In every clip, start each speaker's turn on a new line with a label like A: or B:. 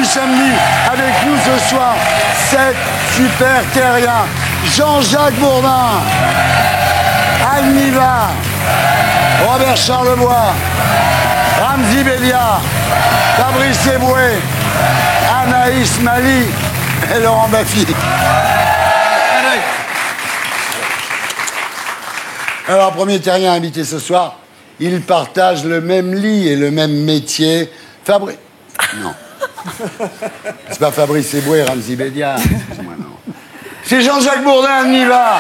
A: samedi. Avec nous ce soir, 7 super terriens. Jean-Jacques Bourdin, Anne Niva, Robert Charlebois, Ramzy Bedia, Fabrice Eboué, Anaïs Mali et Laurent Baffy. Alors, premier terrien invité ce soir, ils partagent le même lit et le même métier. Non. C'est pas Fabrice Eboué et Ramzy Bedia. Excuse-moi, non. C'est Jean-Jacques Bourdin, on y va.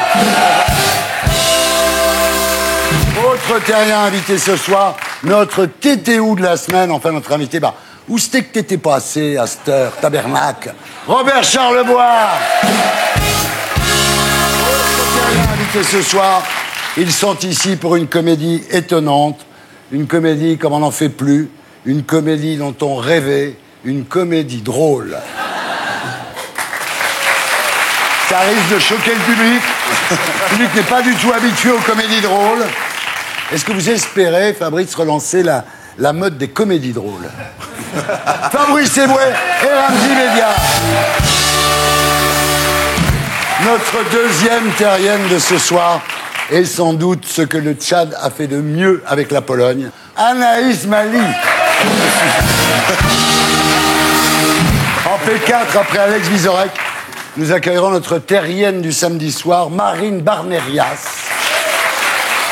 A: Autre terrien invité ce soir, notre TTO de la semaine, enfin notre invité, où c'était que t'étais passé à cette heure, tabernacle? Robert Charlebois. Autre terrien invité ce soir, ils sont ici pour une comédie étonnante, une comédie comme on n'en fait plus, une comédie dont on rêvait, une comédie drôle. Ça risque de choquer le public. Le public n'est pas du tout habitué aux comédies drôles. Est-ce que vous espérez, Fabrice, relancer la mode des comédies drôles? Fabrice Eboué et Ramzy Bedia. Notre deuxième terrienne de ce soir est sans doute ce que le Tchad a fait de mieux avec la Pologne. Anaïs Mali. En P4, après Alex Vizorek, nous accueillerons notre terrienne du samedi soir, Marine Barnerias.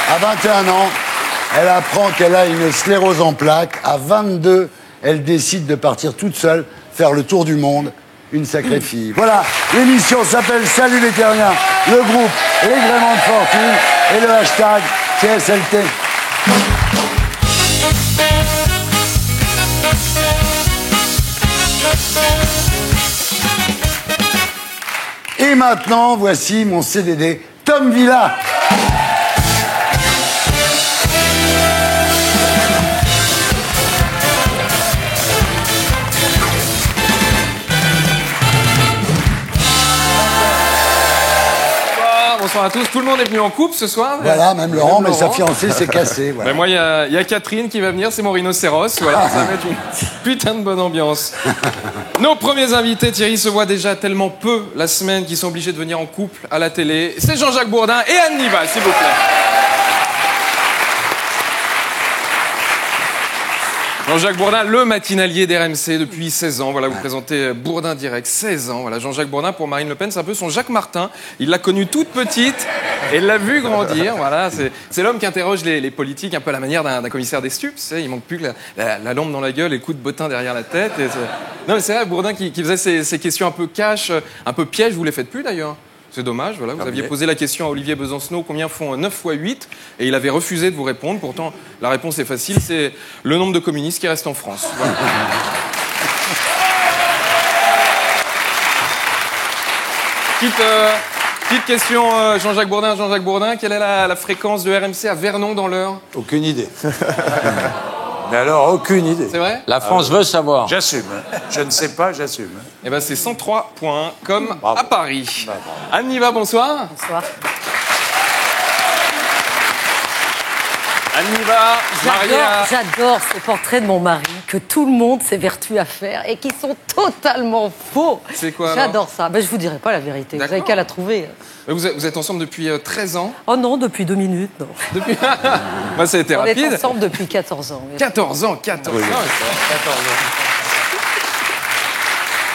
A: À 21 ans, elle apprend qu'elle a une sclérose en plaques. À 22, elle décide de partir toute seule faire le tour du monde. Une sacrée fille. Voilà, l'émission s'appelle Salut les terriens, le groupe Les Gréments de Fortune et le hashtag CSLT. Et maintenant, voici mon CDD, Tom Villa.
B: Bonsoir à tous. Tout le monde est venu en couple ce soir.
A: Voilà, même Laurent, mais sa fiancée s'est cassée. Voilà.
B: Ben moi, il y a Catherine qui va venir, c'est mon rhinocéros. Voilà, ça va être une putain de bonne ambiance. Nos premiers invités, Thierry, se voient déjà tellement peu la semaine qu'ils sont obligés de venir en couple à la télé. C'est Jean-Jacques Bourdin et Anne Niva, s'il vous plaît. Jean-Jacques Bourdin, le matinalier d'RMC depuis 16 ans. Voilà, vous présentez Bourdin Direct, 16 ans. Voilà, Jean-Jacques Bourdin, pour Marine Le Pen, c'est un peu son Jacques Martin. Il l'a connue toute petite et l'a vue grandir. Voilà, c'est l'homme qui interroge les politiques un peu à la manière d'un commissaire des stupes. Il manque plus que la lampe dans la gueule et le coup de bottin derrière la tête. Non, mais c'est vrai, Bourdin qui faisait ces questions un peu cash, un peu piège. Vous les faites plus d'ailleurs. C'est dommage, voilà. Vous aviez posé la question à Olivier Besancenot, combien font 9 x 8 ? Et il avait refusé de vous répondre. Pourtant, la réponse est facile, c'est le nombre de communistes qui restent en France. Voilà. Petite question, Jean-Jacques Bourdin, quelle est la fréquence de RMC à Vernon dans l'heure ?
C: Aucune idée. Mais alors, aucune idée.
B: C'est vrai ?
D: La France veut savoir.
C: J'assume. Je ne sais pas, j'assume.
B: Eh ben, c'est 103 points, comme
C: Bravo.
B: à Paris.
C: Bravo.
B: Anne Niva, bonsoir.
E: Bonsoir.
B: Anne Niva, mariée à...
E: J'adore ces portraits de mon mari que tout le monde s'évertue à faire et qui sont totalement faux.
B: C'est quoi, alors ?
E: J'adore ça. Ben, je vous dirai pas la vérité. Vous
B: D'accord.
E: avez qu'à la trouver.
B: Vous êtes ensemble depuis 13 ans.
E: Oh non, depuis 2 minutes, non.
B: Depuis... Bah, ça a été
E: On
B: rapide.
E: est ensemble depuis 14 ans. Oui.
B: 14 ans.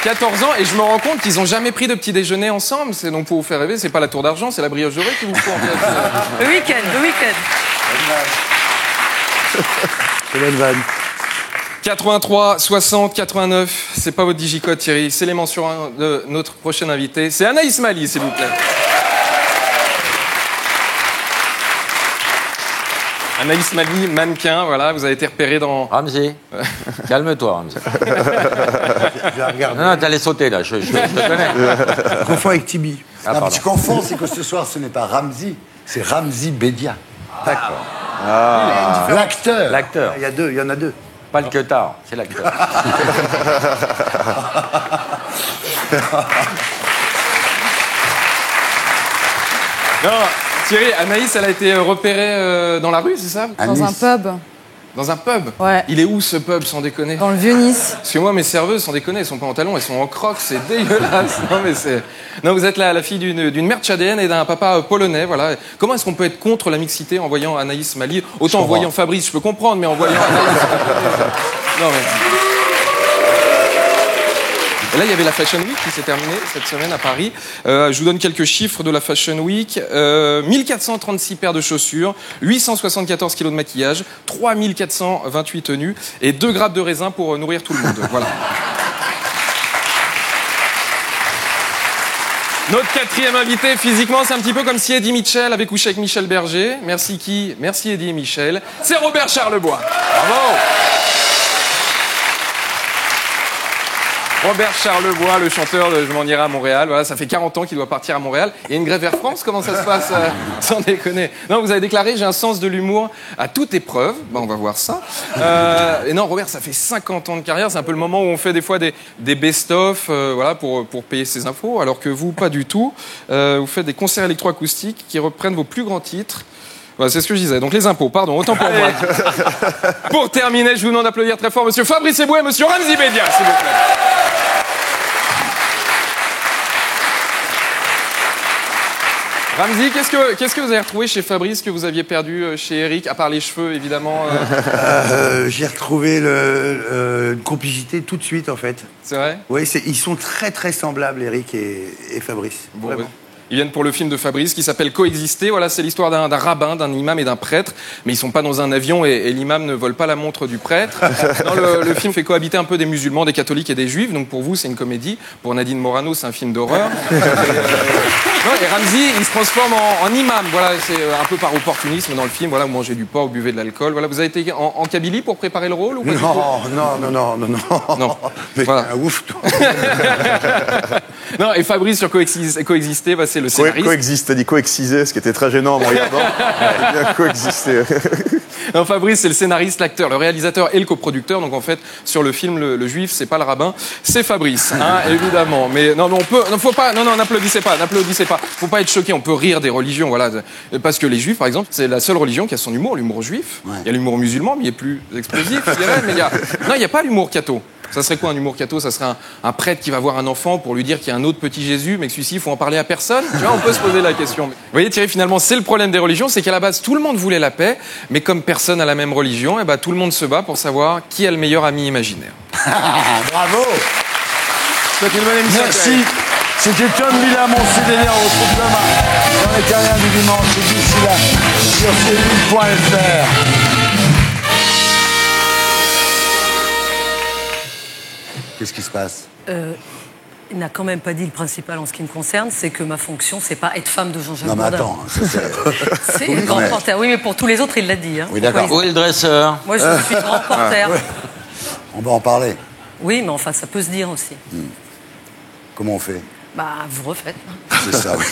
B: 14 ans, et je me rends compte qu'ils n'ont jamais pris de petit déjeuner ensemble. C'est donc pour vous faire rêver, c'est pas la tour d'argent, c'est la brioche dorée qu'il vous faut en fait.
E: Le week-end.
C: C'est bonne vanne.
B: 83, 60, 89, c'est pas votre digicode Thierry, c'est les mentions de notre prochain invité. C'est Anaïs Mali, s'il vous plaît. Anaïs Mali, mannequin, voilà, vous avez été repéré dans...
D: Ramzy, calme-toi, Ramzy. Non, t'allais sauter, là, je te connais.
A: Je confonds avec Tibi.
D: Ah,
A: Non, mais
D: pardon.
A: tu confonds, c'est que ce soir, ce n'est pas Ramzy, c'est Ramzy Bedia.
D: D'accord.
A: L'acteur.
D: L'acteur,
A: Il y en a deux.
D: pas le queutard, c'est l'acteur.
B: Non, Thierry, Anaïs, elle a été repérée dans la rue, c'est ça ?
F: Dans un pub.
B: Dans un pub.
E: Ouais.
B: Il est où ce pub, sans déconner?
E: Dans le Vieux-Nice.
B: Parce que moi, mes serveuses, sans déconner, elles sont pas en talons, elles sont en crocs, c'est dégueulasse. Non, mais c'est... Non, vous êtes la fille d'une mère tchadienne et d'un papa polonais, voilà. Comment est-ce qu'on peut être contre la mixité en voyant Anaïs Mali? Autant en voyant Fabrice, je peux comprendre, mais en voyant Anaïs... Non, mais... Et là, il y avait la Fashion Week qui s'est terminée cette semaine à Paris. Je vous donne quelques chiffres de la Fashion Week. 1436 paires de chaussures, 874 kilos de maquillage, 3428 tenues et 2 grappes de raisin pour nourrir tout le monde. Voilà. Notre quatrième invité, physiquement, c'est un petit peu comme si Eddie Mitchell avait couché avec Michel Berger. Merci qui? Merci Eddie et Michel. C'est Robert Charlebois. Bravo! Robert Charlebois, le chanteur de Je m'en irai à Montréal. Voilà, ça fait 40 ans qu'il doit partir à Montréal. Il y a une grève Air France, comment ça se passe sans déconner? Non, vous avez déclaré, j'ai un sens de l'humour à toute épreuve. Bon, on va voir ça. Et non, Robert, ça fait 50 ans de carrière. C'est un peu le moment où on fait des fois des best-of voilà, pour payer ses infos. Alors que vous, pas du tout. Vous faites des concerts électroacoustiques qui reprennent vos plus grands titres. Voilà, c'est ce que je disais. Donc les impôts, pardon, autant pour moi. Pour terminer, je vous demande d'applaudir très fort Monsieur Fabrice Eboué et Monsieur Ramzy Bedia, s'il vous plaît. Ramzy, qu'est-ce que vous avez retrouvé chez Fabrice que vous aviez perdu chez Eric, à part les cheveux, évidemment
F: J'ai retrouvé une complicité tout de suite, en fait.
B: C'est vrai?
F: Oui, ils sont très très semblables, Eric et Fabrice.
B: Bon,
F: Vraiment.
B: ils viennent pour le film de Fabrice qui s'appelle Coexister. Voilà, c'est l'histoire d'un rabbin, d'un imam et d'un prêtre. Mais ils sont pas dans un avion et l'imam ne vole pas la montre du prêtre. Non, le film fait cohabiter un peu des musulmans, des catholiques et des juifs. Donc pour vous, c'est une comédie. Pour Nadine Morano, c'est un film d'horreur. Et Ramzy, il se transforme en imam. Voilà, c'est un peu par opportunisme dans le film. Voilà, vous mangez du porc, vous buvez de l'alcool. Voilà, vous avez été en Kabylie pour préparer le rôle ou pas?
F: Non. Mais
B: Voilà.
F: un ouf.
B: Non, et Fabrice sur Coexister, bah, c'est le scénariste.
G: Coexiste, t'as dit coexiser, ce qui était très gênant en me regardant. Bien coexister.
B: Non, Fabrice, c'est le scénariste, l'acteur, le réalisateur et le coproducteur. Donc en fait, sur le film, le juif, c'est pas le rabbin, c'est Fabrice, hein, évidemment. Mais non, on peut, non, faut pas, non, n'applaudissez pas. Faut pas être choqué. On peut rire des religions, voilà, parce que les juifs, par exemple, c'est la seule religion qui a son humour, l'humour juif. Il y a l'humour musulman, mais il est plus explosif, je dirais. Mais il y a pas l'humour catho. Ça serait quoi un humour catho? Ça serait un prêtre qui va voir un enfant pour lui dire qu'il y a un autre petit Jésus, mais que celui-ci, il faut en parler à personne. Tu vois, on peut se poser la question. Vous voyez, Thierry, finalement, c'est le problème des religions, c'est qu'à la base, tout le monde voulait la paix, mais comme personne n'a la même religion, et ben, tout le monde se bat pour savoir qui a le meilleur ami imaginaire.
A: Bravo.
B: C'est une bonne émission.
A: Merci. C'était Tom Villa, mon CDD. On retrouve demain dans les Terriens du dimanche. Et d'ici là, sur cnut.fr. Qu'est-ce qui se passe?
E: Il n'a quand même pas dit le principal en ce qui me concerne, c'est que ma fonction, c'est pas être femme de Jean-Jacques
A: Non, mais
E: Bourdin.
A: attends.
E: C'est grand reporter. Oui, mais pour tous les autres, il l'a dit. Hein.
A: Oui, d'accord.
D: Où est le dresseur?
E: Moi, je suis grand reporter.
A: On va en parler.
E: Oui, mais enfin, ça peut se dire aussi.
A: Comment on fait?
E: Bah, vous refaites.
A: C'est ça, oui.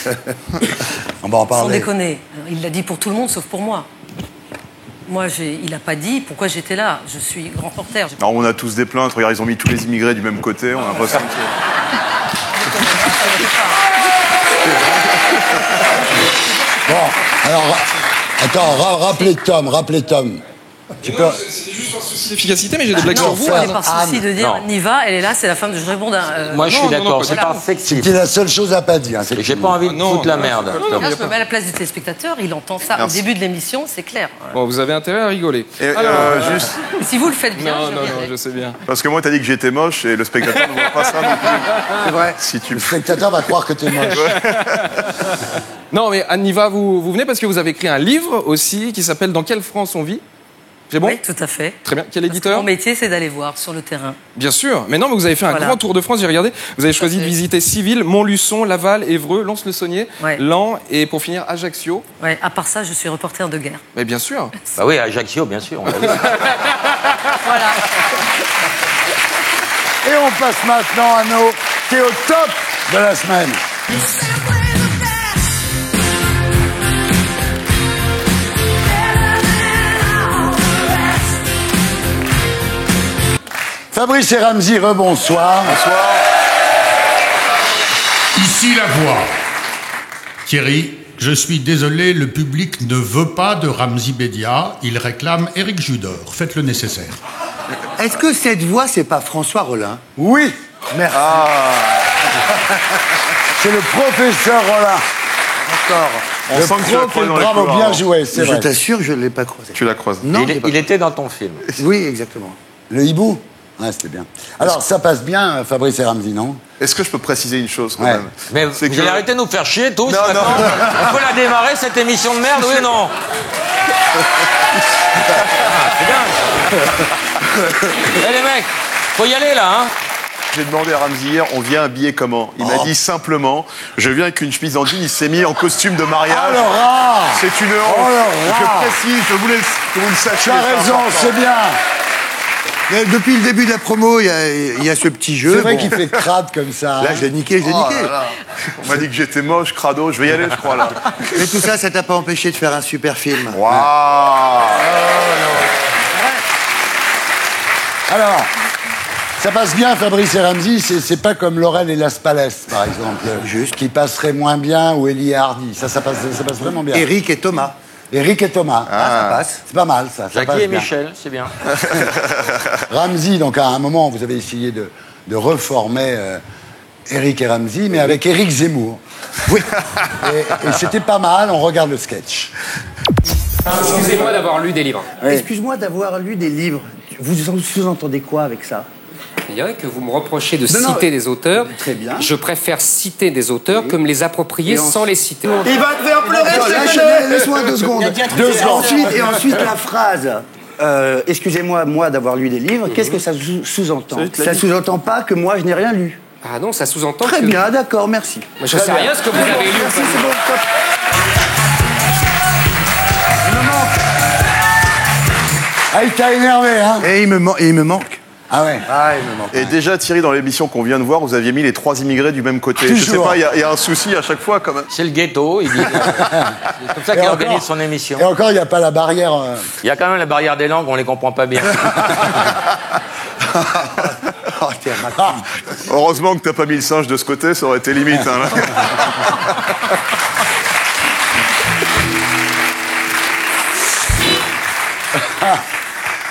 A: On va en
E: Sans
A: parler.
E: déconner. Il l'a dit pour tout le monde, sauf pour moi. Moi, il n'a pas dit pourquoi j'étais là. Je suis grand reporter.
G: Alors, on a tous des plaintes. Regarde, ils ont mis tous les immigrés du même côté. On a l'impression que...
A: Bon, alors, attends, rappelez Tom. Tu peux...
B: C'est juste par souci d'efficacité, mais j'ai des blagues sur vous.
E: C'est par souci de dire
D: Non.
E: Niva, elle est là, c'est la femme de Jean-Jacques Bourdin.
D: Moi, je suis
B: non,
D: d'accord, c'est
B: voilà.
D: pas sexiste.
A: C'était la seule chose à pas dire.
D: Et j'ai pas envie de
B: Non,
D: foutre la
B: non,
D: merde.
E: Là, je me mets à la place du téléspectateur, il entend ça
G: Merci.
E: au début de l'émission, c'est clair.
B: Bon, vous avez intérêt à rigoler.
G: Et, juste,
E: Si vous le faites bien,
B: Non,
E: je
B: non,
E: rirai.
B: je sais bien.
G: parce que moi, t'as dit que j'étais moche et le spectateur ne voit pas ça non plus.
A: C'est vrai.
G: Si tu
A: Le spectateur va croire que t'es moche.
B: Non, mais Anniva, vous venez parce que vous avez écrit un livre aussi qui s'appelle Dans quelle France on vit? C'est bon?
E: Oui, tout à fait.
B: Très bien. Quel
E: Parce que
B: éditeur?
E: mon métier, c'est d'aller voir sur le terrain.
B: Bien sûr. Mais non, mais vous avez fait un
E: Voilà.
B: grand tour de France, j'ai regardé. Vous avez choisi de
E: fait.
B: visiter Civille, Montluçon, Laval, Évreux, Lons-le-Saunier,
E: Ouais.
B: Laon et pour finir Ajaccio.
E: Ouais, à part ça, je suis reporter de guerre.
B: Mais bien sûr.
D: Bah oui, Ajaccio, bien sûr. on l'a vu.
E: Voilà.
A: Et on passe maintenant à nos qui est au top de la semaine. Fabrice et Ramzy, rebonsoir.
H: Ici la voix. Thierry, Je suis désolé, le public ne veut pas de Ramzy Bédia. Il réclame Éric Judor. Faites le nécessaire.
F: Est-ce que cette voix, c'est pas François Rollin?
A: Oui,
F: Merci.
A: c'est le professeur Rollin.
F: D'accord.
G: On sent que tu l'as croisé dans les
A: Bravo,
G: couloirs,
A: bien
G: alors.
A: joué, c'est
F: Je
A: vrai.
F: t'assure, je ne l'ai pas croisé.
G: Tu l'as croisé.
F: Non, je l'ai pas
D: Il était dans ton film.
F: croisé. Oui, exactement.
A: Le hibou? Ouais, c'était bien. Alors, ça passe bien, Fabrice et Ramzy, non?
G: Est-ce que je peux préciser une chose quand
A: Ouais.
G: même?
D: Mais
G: C'est
D: vous
G: que-
D: allez arrêter de nous faire chier tous
G: Non,
D: maintenant.
G: non.
D: On peut la démarrer cette émission de merde, oui ou non? C'est bien. Eh les mecs, faut y aller là, hein.
G: J'ai demandé à Ramzy hier, on vient habillé comment? Il m'a dit simplement, je viens avec une chemise en jean, il s'est mis en costume de mariage.
A: Oh, Laura!
G: C'est une honte.
A: Oh, Laura!
G: Je précise, je voulais que vous le sachiez.
A: Tu as raison,
G: important.
A: c'est bien.
F: Mais depuis le début de la promo, il y a ce petit jeu.
A: C'est vrai
F: Bon.
A: qu'il fait crade comme ça.
F: Là,
A: hein.
F: je l'ai niqué, je l'ai
G: Oh
F: niqué.
G: là là. On m'a dit que j'étais moche, crado, je vais y aller, je crois, là.
F: Mais tout ça, ça t'a pas empêché de faire un super film.
G: Waouh!
A: Alors, ça passe bien, Fabrice et Ramzy, c'est pas comme Laurel et Las Palais, par exemple.
F: Juste.
A: Qui passerait moins bien, ou Elie et Hardy. Ça passe vraiment bien.
F: Eric et Thomas.
A: Eric et Thomas.
F: Ça passe.
A: C'est pas mal, ça. Ça passe
D: Jackie et
A: bien.
D: Michel, c'est bien.
A: Ramzy, donc à un moment, vous avez essayé de reformer Eric et Ramzy, mais avec Eric Zemmour. Oui. Et c'était pas mal, on regarde le sketch.
I: Excusez-moi d'avoir lu des livres.
J: Excuse-moi d'avoir lu des livres. Vous sous-entendez quoi avec ça?
I: Bien que vous me reprochez de
J: Non,
I: citer des auteurs.
J: Très bien.
I: Je préfère citer des auteurs que me les approprier sans les citer.
J: Il va te faire pleurer, laisse-moi 2 secondes. Et ensuite la phrase. Excusez-moi, moi, d'avoir lu des livres. Qu'est-ce que ça sous-entend? Ça sous-entend pas que moi, je n'ai rien lu.
I: Ah non, ça sous-entend
J: Très
I: que...
J: bien, d'accord, merci.
I: Moi, je sais rien ce que vous avez lu.
J: Merci, c'est bon, stop.
A: Ah, il t'a énervé, hein?
F: Et il me manque.
A: Ah ouais.
F: Ah, il me manque.
G: Et déjà, Thierry, dans l'émission qu'on vient de voir, vous aviez mis les 3 immigrés du même côté. Je sais
A: Toujours.
G: pas, il y a un souci à chaque fois, quand même.
D: C'est le ghetto, il dit. C'est comme ça qu'il
A: Et
D: organise
A: encore-
D: son émission.
A: Et encore, il n'y a pas la barrière.
D: Il y a quand même la barrière des langues, on les comprend pas bien.
F: Oh, t'es un
G: Heureusement que t'as pas mis le singe de ce côté, ça aurait été limite. Hein, là.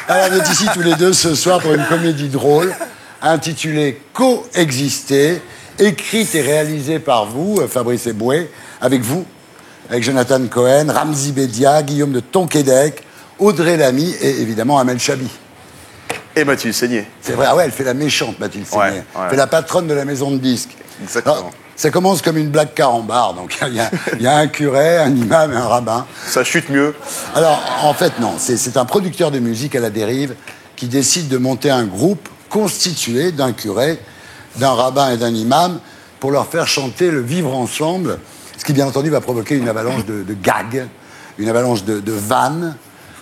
A: Alors, vous êtes ici tous les deux ce soir pour une comédie drôle intitulée Coexister, écrite et réalisée par vous, Fabrice Eboué, avec vous, avec Jonathan Cohen, Ramzy Bédia, Guillaume de Tonquédec, Audrey Lamy et évidemment Amel Chabi.
G: Et Mathilde Seigné.
A: C'est vrai, ah ouais, elle fait la méchante, Mathilde Seigné.
G: Ouais, ouais.
A: Elle fait la patronne de la maison de disques.
G: Exactement.
A: Alors, ça commence comme une blague carambar, donc il y a un curé, un imam et un rabbin.
G: Ça chute mieux.
A: Alors, en fait, non. C'est un producteur de musique à la dérive qui décide de monter un groupe constitué d'un curé, d'un rabbin et d'un imam pour leur faire chanter le vivre ensemble, ce qui, bien entendu, va provoquer une avalanche de gags, une avalanche de vannes.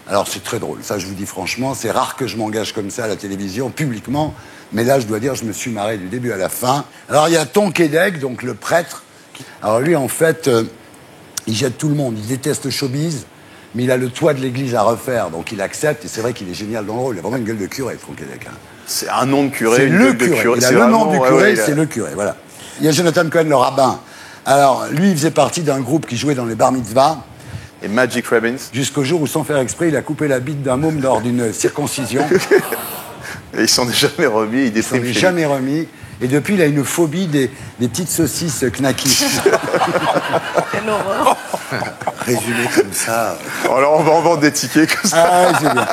A: Alors, c'est très drôle. Ça, je vous dis franchement, c'est rare que je m'engage comme ça à la télévision, publiquement. Mais là, je dois dire, je me suis marré du début à la fin. Alors, il y a Tonquédec, donc le prêtre. Alors, lui, en fait... il jette tout le monde, il déteste le showbiz, mais il a le toit de l'église à refaire, donc il accepte, et c'est vrai qu'il est génial dans le rôle. Il a vraiment une gueule de curé, Tonquédec. Hein.
G: C'est un nom de curé.
A: C'est
G: une
A: le
G: gueule de
A: curé. Il a
G: C'est
A: le nom
G: vraiment-
A: du
G: ouais,
A: curé,
G: ouais, il a-
A: c'est le curé, voilà. Il y a Jonathan Cohen, le rabbin. Alors, lui, il faisait partie d'un groupe qui jouait dans les bar mitzvahs,
G: Et Magic Rabbins.
A: jusqu'au jour où, sans faire exprès, il a coupé la bite d'un môme lors d'une circoncision.
G: Et il s'en est jamais remis, il
A: Il s'en
G: déprime
A: est
G: chez
A: jamais remis. Et depuis, il a une phobie des petites saucisses knacky.
E: Quelle horreur.
F: Résumé comme ça.
G: lui. Alors on va en vendre des tickets comme ça.
A: Ah, ouais, c'est bien.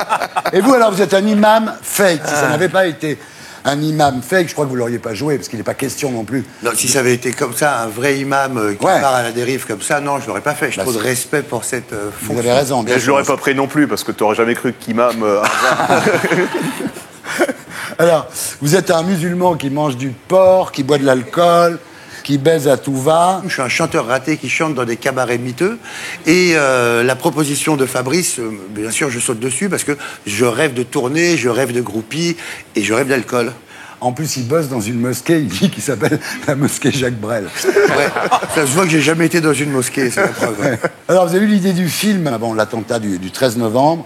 A: Et vous, alors, vous êtes un imam fake. Si ça n'avait pas été un imam fake, je crois que vous ne l'auriez pas joué, parce qu'il n'est pas question non plus.
F: Non, si ça avait été comme ça, un vrai imam qui
A: Ouais.
F: part à la dérive comme ça, non, je l'aurais pas fait. J'ai
A: Bah,
F: trop de
A: c'est-
F: respect pour cette
A: Vous
F: fonction.
A: avez raison, bien
G: Mais je
A: sûr.
G: l'aurais pas pris non plus, parce que t'aurais jamais cru qu'imam...
A: Alors, vous êtes un musulman qui mange du porc, qui boit de l'alcool, qui baise à tout va.
F: Je suis un chanteur raté qui chante dans des cabarets miteux. Et la proposition de Fabrice, bien sûr, je saute dessus parce que je rêve de tourner, je rêve de groupies et je rêve d'alcool.
A: En plus, il bosse dans une mosquée, il dit, qui s'appelle la mosquée Jacques Brel.
F: Ouais. Ça se voit que j'ai jamais été dans une mosquée, c'est la preuve.
A: Ouais. Alors, vous avez eu l'idée du film avant l'attentat du 13 novembre.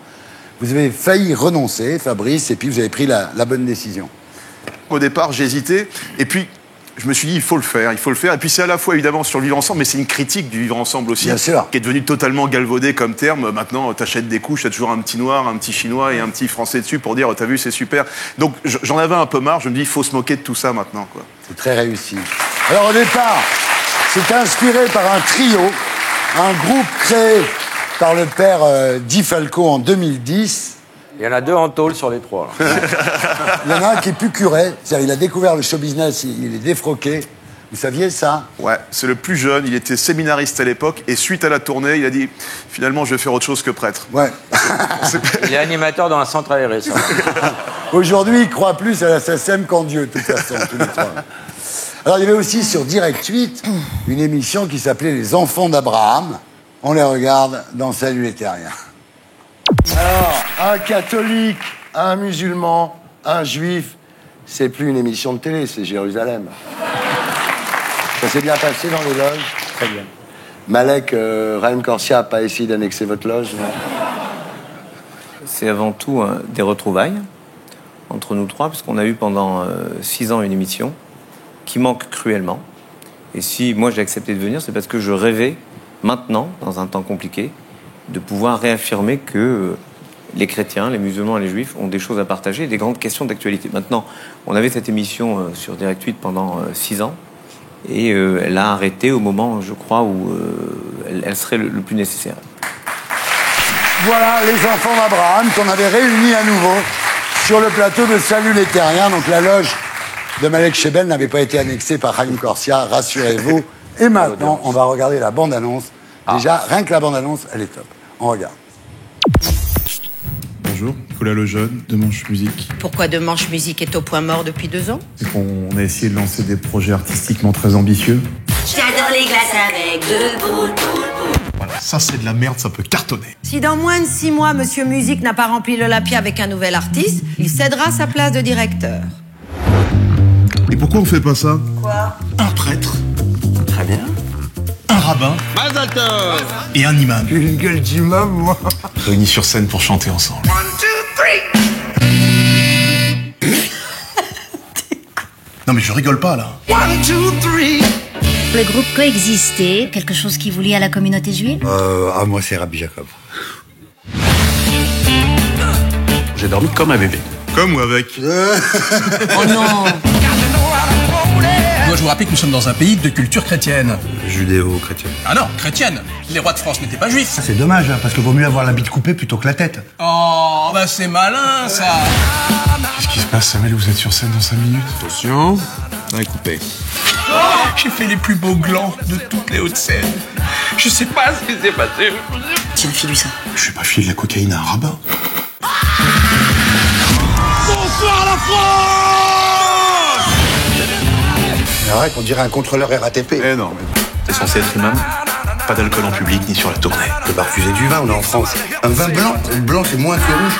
A: Vous avez failli renoncer, Fabrice, et puis vous avez pris la bonne décision.
G: Au départ, j'hésitais. Et puis, je me suis dit, il faut le faire. Et puis c'est à la fois, évidemment, sur le vivre ensemble, mais c'est une critique du vivre ensemble aussi,
A: Bien sûr.
G: qui est devenu totalement galvaudé comme terme. Maintenant, t'achètes des couches, t'as toujours un petit noir, un petit chinois et un petit français dessus pour dire, t'as vu, c'est super. Donc j'en avais un peu marre, je me dis, il faut se moquer de tout ça maintenant, quoi.
A: C'est très réussi. Alors au départ, c'est inspiré par un trio, un groupe créé par le père Di Falco en 2010.
C: Il y en a 2 en tôle sur les 3.
A: Il y en a un qui est plus curé, c'est-à-dire il a découvert le show business, il est défroqué. Vous saviez ça?
G: Ouais, c'est le plus jeune, il était séminariste à l'époque, et suite à la tournée, il a dit, finalement, je vais faire autre chose que prêtre.
A: Ouais.
C: Il est animateur dans un centre aéré, ça.
A: Aujourd'hui, il croit plus à la SACEM qu'en Dieu, de toute façon, tous les trois. Alors, il y avait aussi sur Direct 8 une émission qui s'appelait Les Enfants d'Abraham. On les regarde dans Salut les Terriens. Alors, un catholique, un musulman, un juif, c'est plus une émission de télé, c'est Jérusalem. Ça s'est bien passé dans les loges? Très bien. Malek, Raïm Corsia n'a pas essayé d'annexer votre loge, non?
K: C'est avant tout des retrouvailles entre nous trois, parce qu'on a eu pendant 6 ans une émission qui manque cruellement. Et si moi j'ai accepté de venir, c'est parce que je rêvais, maintenant, dans un temps compliqué, de pouvoir réaffirmer que les chrétiens, les musulmans et les juifs ont des choses à partager et des grandes questions d'actualité. Maintenant, on avait cette émission sur Direct 8 pendant 6 ans, et elle a arrêté au moment, je crois, où elle serait le plus nécessaire.
A: Voilà les enfants d'Abraham qu'on avait réunis à nouveau sur le plateau de Salut les Terriens. Donc la loge de Malek Chebel n'avait pas été annexée par Raïm Corsia, rassurez-vous. Et maintenant, on va regarder la bande-annonce. Déjà, rien que la bande-annonce, elle est top. On regarde.
L: Bonjour, Nicolas Lejeune, de Manche Musique.
M: Pourquoi De Manche Musique est au point mort depuis 2 ans?
L: On a essayé de lancer des projets artistiquement très ambitieux.
M: J'adore les glaces avec 2 boules.
L: Voilà, ça c'est de la merde, ça peut cartonner.
M: Si dans moins de 6 mois, Monsieur Musique n'a pas rempli l'Olympia avec un nouvel artiste, il cédera sa place de directeur.
L: Et pourquoi on fait pas ça?
M: Quoi?
L: Un prêtre.
M: Très bien.
L: Un rabbin. Et un imam.
A: Une gueule d'imam, moi.
L: Réunis sur scène pour chanter ensemble.
M: 1, 2, 3.
L: Non mais je rigole pas là.
M: 1, 2, 3.
N: Le groupe coexistait, quelque chose qui vous lie à la communauté juive?
F: Moi c'est Rabbi Jacob.
L: J'ai dormi comme un bébé. Comme ou avec?
M: Oh non.
O: Moi, je vous rappelle que nous sommes dans un pays de culture chrétienne.
F: Judéo-chrétienne.
O: Ah non, chrétienne. Les rois de France n'étaient pas juifs.
J: Ça c'est dommage, hein, parce qu'il vaut mieux avoir la bite coupée plutôt que la tête.
O: Oh, bah c'est malin, ça.
L: Qu'est-ce qui se passe, Samuel? Vous êtes sur scène dans 5 minutes? Attention, on est coupé.
O: J'ai fait les plus beaux glands de toutes les Hauts-de-Seine. Je sais pas ce qui s'est passé.
N: Tiens, file-lui ça.
L: Je vais pas filer de la cocaïne à un rabbin.
O: Bonsoir la France!
F: Arrête, on dirait un contrôleur RATP.
L: Eh non, mais t'es censé être imam. Pas d'alcool en public ni sur la tournée.
F: On peut pas refuser du vin, on est en France. Un vin blanc, le blanc c'est moins que le rouge.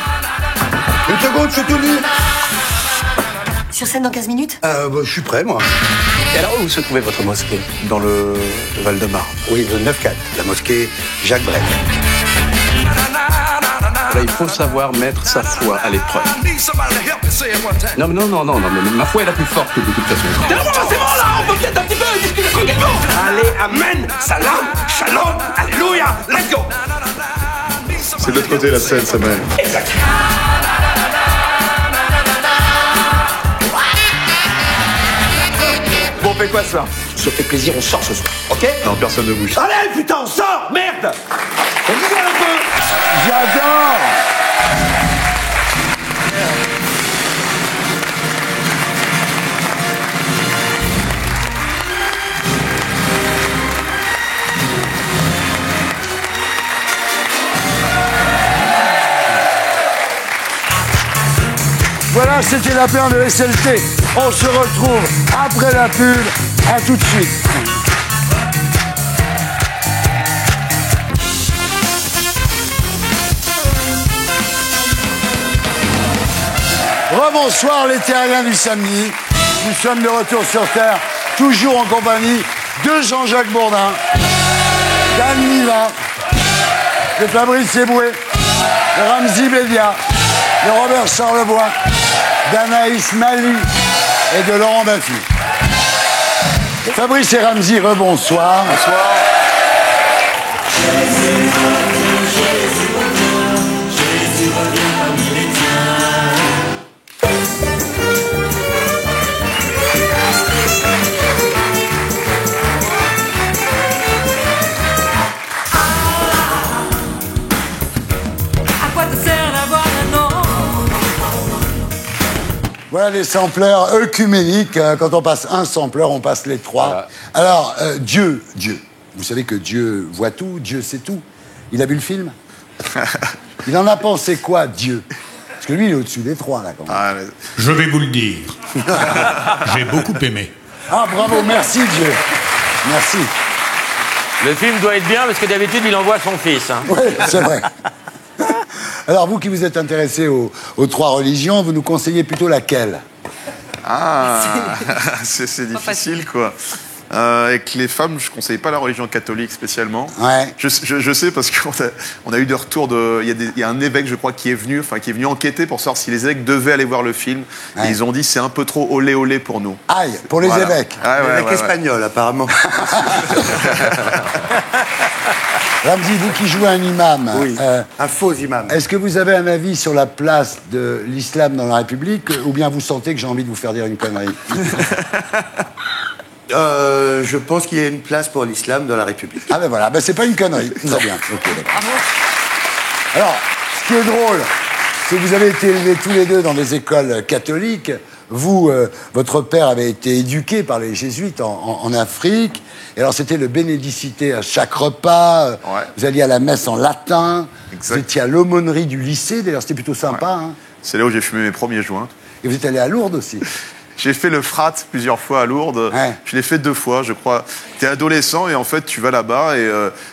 F: Une seconde, je suis tout nu.
N: Sur scène dans 15 minutes?
F: Je suis prêt, moi.
L: Et alors, où se trouvait votre mosquée? Dans le Val-de-Marne.
F: Oui, le 9-4, la mosquée Jacques Brel.
L: Là, il faut savoir mettre sa foi à l'épreuve. Non, mais ma foi est la plus forte de toute façon.
O: C'est bon là, on peut peut-être un petit peu discuter tranquillement.
C: Allez, amen, salam, shalom, alléluia, let's go.
L: C'est de l'autre côté la scène, Samuel.
C: Exact. Bon, on fait quoi ce soir? Se fait plaisir, on sort ce soir, ok?
L: Non, personne ne bouge.
C: Allez, putain, on sort, merde. On rigole un peu.
A: J'adore. Voilà, c'était la paire de SLT. On se retrouve après la pub. À tout de suite. Rebonsoir les terriens du samedi. Nous sommes de retour sur Terre, toujours en compagnie de Jean-Jacques Bourdin, d'Anne Niva, de Fabrice Eboué, de Ramzy Bedia, de Robert Charlebois, d'Anaïs Mali et de Laurent Baffy. Fabrice et Ramzy, rebonsoir.
C: Bonsoir.
A: Voilà les sampleurs œcuméniques. Quand on passe un sampleur, on passe les trois.
C: Voilà.
A: Alors, Dieu. Vous savez que Dieu voit tout, Dieu sait tout. Il a vu le film? Il en a pensé quoi, Dieu? Parce que lui, il est au-dessus des trois, là, quand même.
G: Ah, mais...
H: Je vais vous le dire. J'ai beaucoup aimé.
A: Ah, bravo, merci, Dieu. Merci.
D: Le film doit être bien parce que d'habitude, il envoie son fils. Hein.
A: Oui, c'est vrai. Alors, vous qui vous êtes intéressé aux trois religions, vous nous conseillez plutôt laquelle?
G: Ah, c'est difficile, quoi. Avec les femmes, je ne conseille pas la religion catholique spécialement.
A: Ouais.
G: Je sais parce qu'on a eu des retours de... Il y a un évêque, je crois, qui est venu enquêter pour savoir si les évêques devaient aller voir le film. Ouais. Et ils ont dit c'est un peu trop olé olé pour nous.
A: Aïe, pour les évêques.
F: L'évêque espagnol, apparemment.
A: Ramzy, vous qui jouez un imam.
F: Oui, un faux imam.
A: Est-ce que vous avez un avis sur la place de l'islam dans la République ou bien vous sentez que j'ai envie de vous faire dire une connerie?
F: Je pense qu'il y a une place pour l'islam dans la République.
A: Ah ben voilà, c'est pas une connerie. Très bien. Okay, d'accord. Alors, ce qui est drôle, c'est que vous avez été élevés tous les deux dans des écoles catholiques. Vous, votre père avait été éduqué par les jésuites en Afrique. Et alors, c'était le bénédicité à chaque repas. Ouais. Vous alliez à la messe en latin. Exact. Vous étiez à l'aumônerie du lycée. D'ailleurs, c'était plutôt sympa. Ouais. Hein.
G: C'est là où j'ai fumé mes premiers joints.
A: Et vous êtes allé à Lourdes aussi.
G: J'ai fait le frat plusieurs fois à Lourdes. Ouais. Je l'ai fait 2 fois, je crois. T'es adolescent et en fait, tu vas là-bas et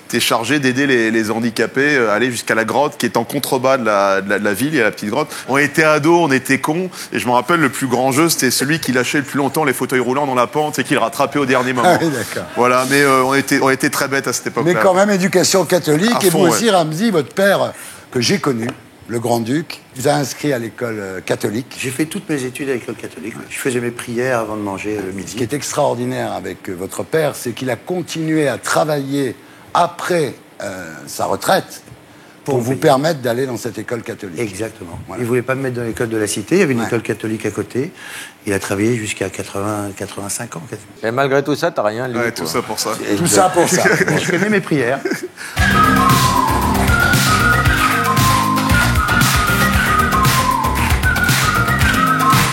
G: t'es chargé d'aider les handicapés à aller jusqu'à la grotte qui est en contrebas de la ville. Il y a la petite grotte. On était ados, on était cons. Et je me rappelle, le plus grand jeu, c'était celui qui lâchait le plus longtemps les fauteuils roulants dans la pente et qui le rattrapait au dernier moment.
A: Ah oui, d'accord.
G: Voilà, mais on était très bêtes à cette époque-là.
A: Mais quand même, éducation catholique. Et vous aussi, Ramzy, votre père, que j'ai connu, le grand-duc, vous a inscrit à l'école catholique.
F: J'ai fait toutes mes études à l'école catholique. Je faisais mes prières avant de manger le midi.
A: Ce qui est extraordinaire avec votre père, c'est qu'il a continué à travailler après sa retraite pour vous permettre d'aller dans cette école catholique.
F: Exactement. Voilà. Il ne voulait pas me mettre dans l'école de la Cité. Il y avait une école catholique à côté. Il a travaillé jusqu'à 85 ans.
D: Et malgré tout ça, tu n'as rien lu.
G: Ouais, tout ça pour ça.
A: Tout ça pour ça.
F: Je faisais mes prières.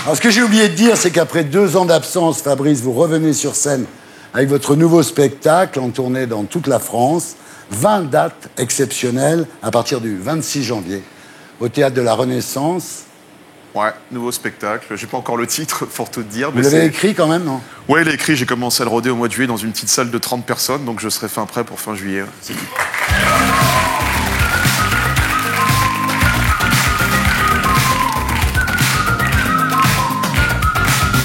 A: Alors, ce que j'ai oublié de dire, c'est qu'après 2 ans d'absence, Fabrice, vous revenez sur scène avec votre nouveau spectacle en tournée dans toute la France. 20 dates exceptionnelles à partir du 26 janvier au Théâtre de la Renaissance.
G: Ouais, nouveau spectacle. J'ai pas encore le titre, pour tout te dire.
A: Vous l'avez écrit quand même, non?
G: Ouais, il est écrit. J'ai commencé à le roder au mois de juillet dans une petite salle de 30 personnes, donc je serai prêt pour fin juillet. C'est dit.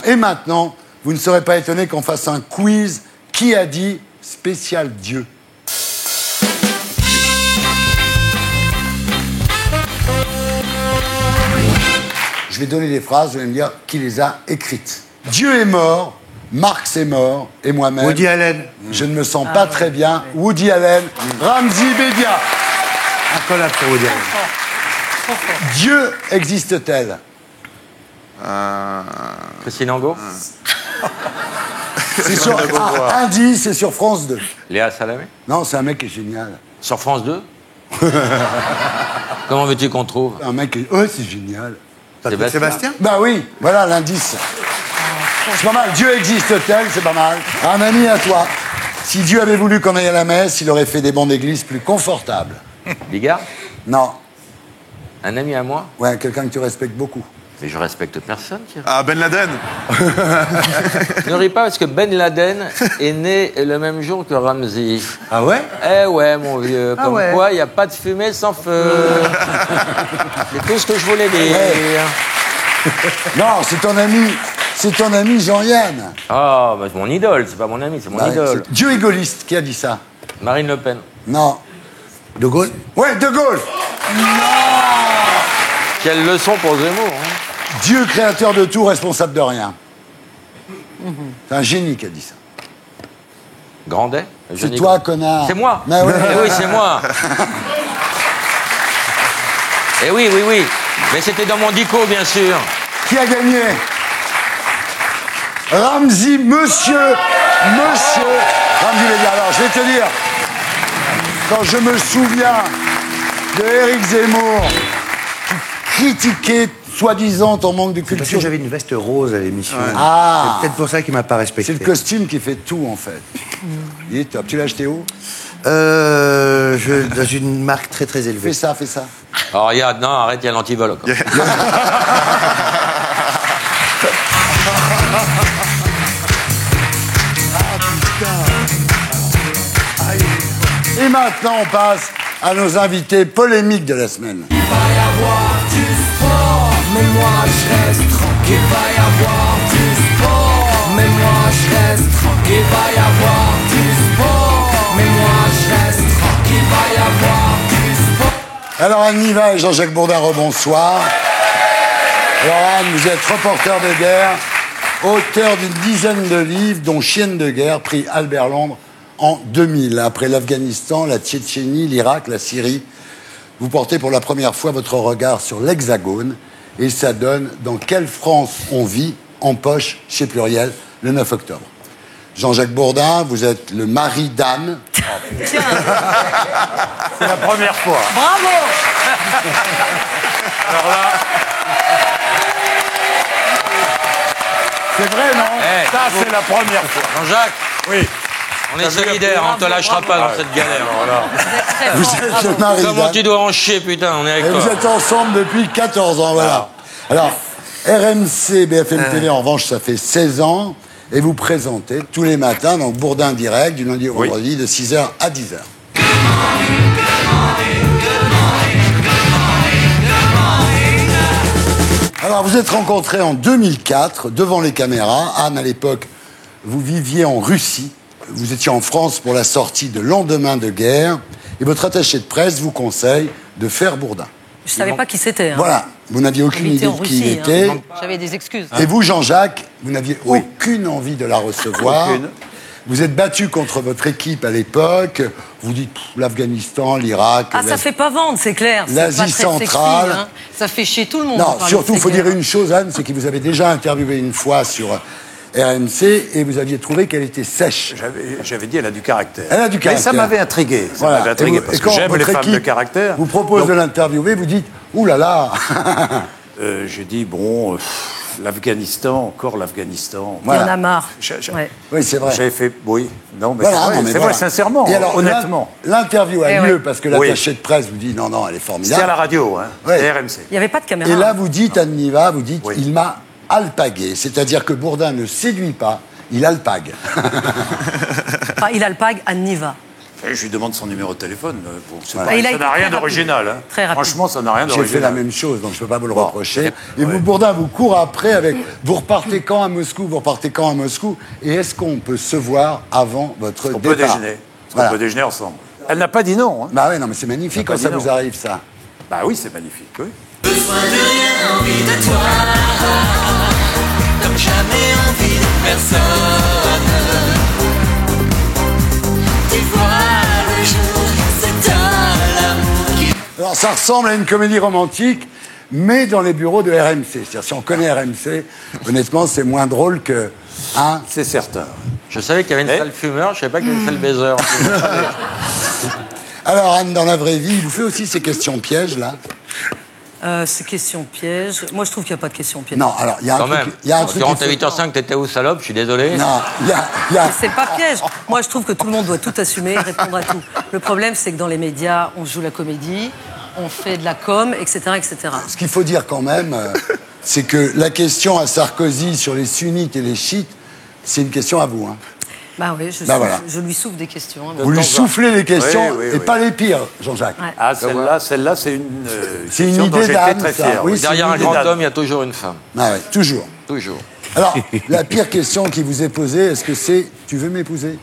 A: Et maintenant, vous ne serez pas étonné qu'on fasse un quiz. Qui a dit spécial Dieu? Je vais donner des phrases, vous allez me dire qui les a écrites. Dieu est mort, Marx est mort, et moi-même...
F: Woody Allen.
A: Je ne me sens pas très bien. Woody Allen, Ramzy Bedia.
F: Un collab pour Woody Allen.
A: Dieu existe-t-elle?
D: Christine Angot.
A: C'est sur indice, c'est sur France 2.
D: Léa Salamé.
A: Non, c'est un mec qui est génial.
D: Sur France 2. Comment veux-tu qu'on trouve?
A: Un mec qui... Ouais, c'est génial.
F: Sébastien?
A: Bah oui, voilà l'indice. C'est pas mal. Dieu existe-t-elle? C'est pas mal. Un ami à toi. Si Dieu avait voulu qu'on aille à la messe, il aurait fait des bancs d'église plus confortables.
D: Bigard?
A: Non.
D: Un ami à moi?
A: Ouais, quelqu'un que tu respectes beaucoup.
D: Mais je respecte personne, Thierry.
G: Ah, Ben Laden.
D: Ne ris pas parce que Ben Laden est né le même jour que Ramzy.
F: Ah ouais?
D: Eh ouais, mon vieux. Comme quoi, il n'y a pas de fumée sans feu. C'est tout ce que je voulais dire.
A: Ouais. Non, c'est ton ami Jean-Yann.
D: Ah, bah, c'est mon idole, c'est pas mon ami, c'est mon idole.
A: Dieu est gaulliste, qui a dit ça?
D: Marine Le Pen.
A: Non.
F: De Gaulle?
A: Ouais, De Gaulle. Non.
D: Quelle leçon pour Zemmour, hein.
A: Dieu créateur de tout, responsable de rien. C'est un génie qui a dit ça.
D: Grandet.
A: C'est toi, connard.
D: C'est moi.
A: Mais ouais.
D: Eh oui, c'est moi. Eh oui. Mais c'était dans mon dico, bien sûr.
A: Qui a gagné? Ramzy, monsieur Ramzy Bedia. Alors, je vais te dire, quand je me souviens de Éric Zemmour qui critiquait soi-disant ton manque de culture.
F: Parce que j'avais une veste rose à l'émission.
A: Ouais. Ah.
F: C'est peut-être pour ça qu'il m'a pas respecté.
A: C'est le costume qui fait tout, en fait. Il est top. Tu l'as acheté où?
F: Dans une marque très très élevée.
A: Fais ça.
D: Oh, regarde, non, arrête, il y a l'antivol.
A: Et maintenant, on passe à nos invités polémiques de la semaine.
P: Il va y avoir du sport, mais moi je reste tranquille. Il va y avoir du sport, mais moi je reste tranquille. Il va y avoir du sport, mais moi je reste tranquille. Il va y avoir du sport.
A: Alors, Anne Niva et Jean-Jacques Bourdin, rebonsoir. Alors, Anne, vous êtes reporter de guerre, auteur d'une dizaine de livres, dont Chienne de guerre, prix Albert Londres en 2000. Après l'Afghanistan, la Tchétchénie, l'Irak, la Syrie, vous portez pour la première fois votre regard sur l'Hexagone et ça donne Dans quelle France on vit, en poche, chez Pluriel, le 9 octobre. Jean-Jacques Bourdin, vous êtes le mari d'Anne.
C: C'est la première fois.
E: Bravo.
C: Alors là...
A: C'est vrai, non?
C: Ça, c'est la première fois.
D: Jean-Jacques.
C: Oui.
D: On est solidaires, on te lâchera pas dans cette galère.
A: Vous êtes le mari d'Anne.
D: Comment tu dois en chier, putain, on est avec
A: Et
D: toi.
A: vous êtes ensemble depuis 14 ans, voilà. Alors, RMC, BFM TV, en revanche, ça fait 16 ans. Et vous présentez tous les matins, donc Bourdin direct, du lundi au vendredi, de 6h à 10h. Alors, vous êtes rencontrés en 2004, devant les caméras. Anne, à l'époque, vous viviez en Russie. Vous étiez en France pour la sortie de Lendemain de guerre. Et votre attaché de presse vous conseille de faire Bourdin.
E: Je savais pas qui c'était. Hein.
A: Voilà, vous n'aviez aucune idée de qui il était.
E: J'avais des excuses.
A: Et vous, Jean-Jacques, vous n'aviez aucune envie de la recevoir.
F: Aucune.
A: Vous êtes battu contre votre équipe à l'époque. Vous dites l'Afghanistan, l'Irak.
E: Ah, ça fait pas vendre, c'est clair.
A: L'Asie
E: pas très
A: centrale.
E: Sexy, hein. Ça fait chier tout le monde.
A: Non, surtout, il faut dire une chose, Anne, c'est que vous avez déjà interviewé une fois sur RMC et vous aviez trouvé qu'elle était sèche.
C: J'avais dit, elle a du caractère.
A: Elle a du caractère.
C: Mais ça m'avait intrigué. Ça m'avait intrigué parce que j'aime les femmes de caractère.
A: Vous propose de l'interviewer, vous dites ouh là là.
C: J'ai dit bon, l'Afghanistan, encore l'Afghanistan.
E: Il y en a marre.
A: Ouais. Oui, c'est vrai.
C: J'avais fait oui. Non, mais
A: voilà,
C: c'est vrai, sincèrement,
A: et alors,
C: honnêtement.
A: L'interview a lieu parce que l'attaché de presse vous dit non, elle est formidable.
C: C'était à la radio, hein. C'était RMC.
E: Il n'y avait pas de caméra.
A: Et là, vous dites, Anne Niva, vous dites, il m'a alpagué. C'est-à-dire que Bourdin ne séduit pas, il alpague.
E: Enfin, il alpague Anne Niva.
C: Et je lui demande son numéro de téléphone. Bon, ça
E: n'a
C: rien d'original. Hein.
E: Très rapide.
C: Franchement, ça n'a rien d'original.
A: J'ai fait la même chose, donc je ne peux pas vous le reprocher. Et vous, Bourdin, vous court après avec... Vous repartez quand à Moscou? Et est-ce qu'on peut se voir avant votre départ?
C: On peut déjeuner. On peut déjeuner ensemble. Elle n'a pas dit non. Hein.
A: Bah oui, non, mais c'est magnifique quand ça vous arrive, ça.
C: Bah oui, c'est magnifique, oui.
P: Besoin de rien, envie de toi, comme jamais envie de personne. Tu vois le jour, c'est un l'amour qui...
A: Alors ça ressemble à une comédie romantique, mais dans les bureaux de RMC. C'est-à-dire, si on connaît RMC, honnêtement, c'est moins drôle que... Hein,
C: c'est certain.
D: Je savais qu'il y avait une salle fumeur, je savais pas qu'il y avait une salle baiser.
A: Alors, Anne, dans la vraie vie, il vous fait aussi ces questions pièges, là?
E: Ces questions pièges. Moi, je trouve qu'il n'y a pas de questions pièges.
A: Non, alors, il y a un truc... Il y a un truc
D: tu rentres à 8h05, t'étais où, salope? Je suis désolé.
A: Non,
E: c'est pas piège. Moi, je trouve que tout le monde doit tout assumer et répondre à tout. Le problème, c'est que dans les médias, on joue la comédie, on fait de la com, etc., etc.
A: Ce qu'il faut dire quand même, c'est que la question à Sarkozy sur les sunnites et les chiites, c'est une question à vous, hein.
E: Bah oui, je lui souffle des questions. Hein,
A: vous lui soufflez les questions, et pas les pires, Jean-Jacques.
E: Ouais.
C: Ah, celle-là, c'est une
A: idée d'Anne,
C: très fier.
A: Oui,
D: derrière un grand homme, il y a toujours une femme.
A: Ah ouais, toujours.
D: Toujours.
A: Alors, la pire question qui vous est posée, est-ce que c'est « tu veux m'épouser »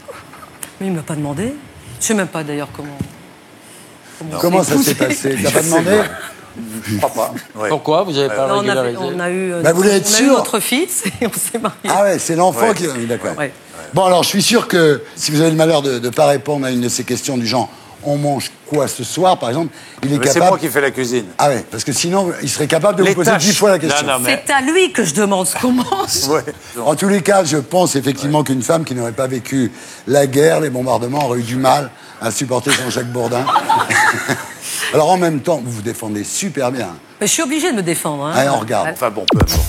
E: Mais il ne m'a pas demandé. Je ne sais même pas d'ailleurs comment
A: ça s'est passé. Tu n'as pas demandé?
C: Je crois pas. Ouais.
D: Pourquoi vous n'avez pas
E: Non,
D: régularisé?
E: on a eu,
A: Bah, vous voulez être
E: on a eu
A: sûr
E: notre fils et on s'est mariés.
A: Ah ouais, c'est l'enfant
C: Ouais.
A: qui... Oui, d'accord.
E: Ouais.
A: Bon, alors, je suis sûr que si vous avez le malheur de ne pas répondre à une de ces questions du genre « On mange quoi ce soir ?» par exemple, il est
C: Mais c'est
A: capable...
C: moi qui fais la cuisine.
A: Ah ouais, parce que sinon, il serait capable de
C: Les
A: vous poser
C: tâches.
A: 10 fois la question.
C: Non, mais-
E: C'est à lui que je demande ce qu'on mange.
C: Ouais.
A: En tous les cas, je pense effectivement qu'une femme qui n'aurait pas vécu la guerre, les bombardements, aurait eu du mal à supporter Jean-Jacques Bourdin. Alors en même temps, vous vous défendez super bien.
E: Mais je suis obligée de me défendre. Hein.
A: Allez, on regarde.
C: Enfin bon, peu importe.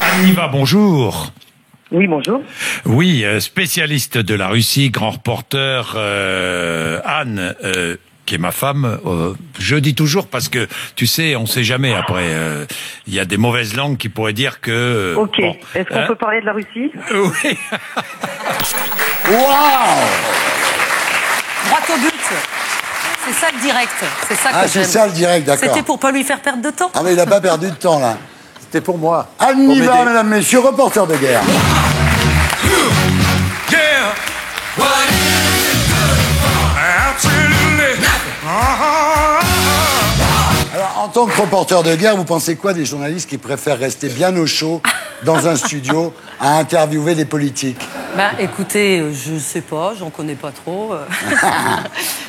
Q: Anniva, bonjour.
R: Oui, bonjour.
Q: Oui, spécialiste de la Russie, grand reporter, Anne, qui est ma femme, je dis toujours parce que, tu sais, on sait jamais après. Il y a des mauvaises langues qui pourraient dire que...
R: Ok.
Q: bon,
R: Est-ce qu'on
Q: hein?
R: peut parler de la Russie?
Q: Oui.
A: Waouh!
E: Droit au but. C'est ça le direct. C'est ça que
A: Ah,
E: j'aime.
A: c'est ça le direct, d'accord.
E: C'était pour pas lui faire perdre de temps.
A: Ah mais il n'a pas perdu de temps là.
C: C'était pour moi.
A: Anniva, mesdames, messieurs, reporter de guerre. Alors, en tant que reporter de guerre, vous pensez quoi des journalistes qui préfèrent rester bien au chaud dans un studio à interviewer des politiques?
E: Ben, écoutez, je sais pas, j'en connais pas trop.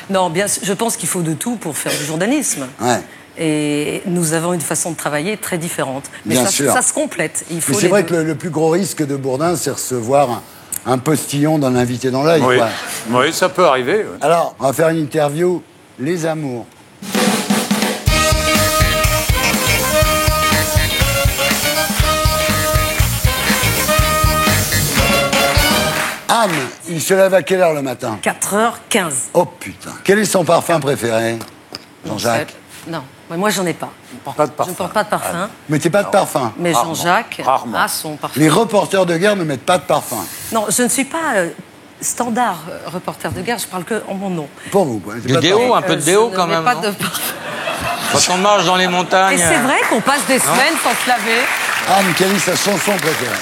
E: Non, bien, je pense qu'il faut de tout pour faire du journalisme.
A: Ouais.
E: Et nous avons une façon de travailler très différente. Mais
A: Bien
E: ça,
A: sûr.
E: ça se complète. Il faut
A: Mais c'est
E: les
A: vrai
E: deux.
A: que le plus gros risque de Bourdin, c'est recevoir un postillon d'un invité dans l'œil.
C: Oui.
A: quoi.
C: Oui, ça peut arriver. ouais.
A: Alors, on va faire une interview, les amours. Anne, il se lève à quelle heure le matin?
E: 4h15.
A: Oh putain. Quel est son parfum préféré, Jean-Jacques?
E: Non, mais moi j'en ai pas.
C: Pas de
E: Je
C: parfum.
E: ne porte pas de parfum.
A: Vous mettez pas de parfum?
E: Mais
C: Rarement.
E: Jean-Jacques
C: Rarement.
E: a son parfum.
A: Les reporters de guerre ne mettent pas de parfum.
E: Non, je ne suis pas standard reporter de guerre, je parle que en mon nom.
A: Pour vous, hein, c'est
D: Du
A: pas de
D: déo,
A: parfum.
D: un peu de déo
E: Je
D: quand
E: ne mets
D: même,
E: pas
D: non
E: de parfum.
D: Quand on marche dans les montagnes...
E: Et c'est vrai qu'on passe des semaines sans se laver.
A: Anne, quelle est sa chanson préférée?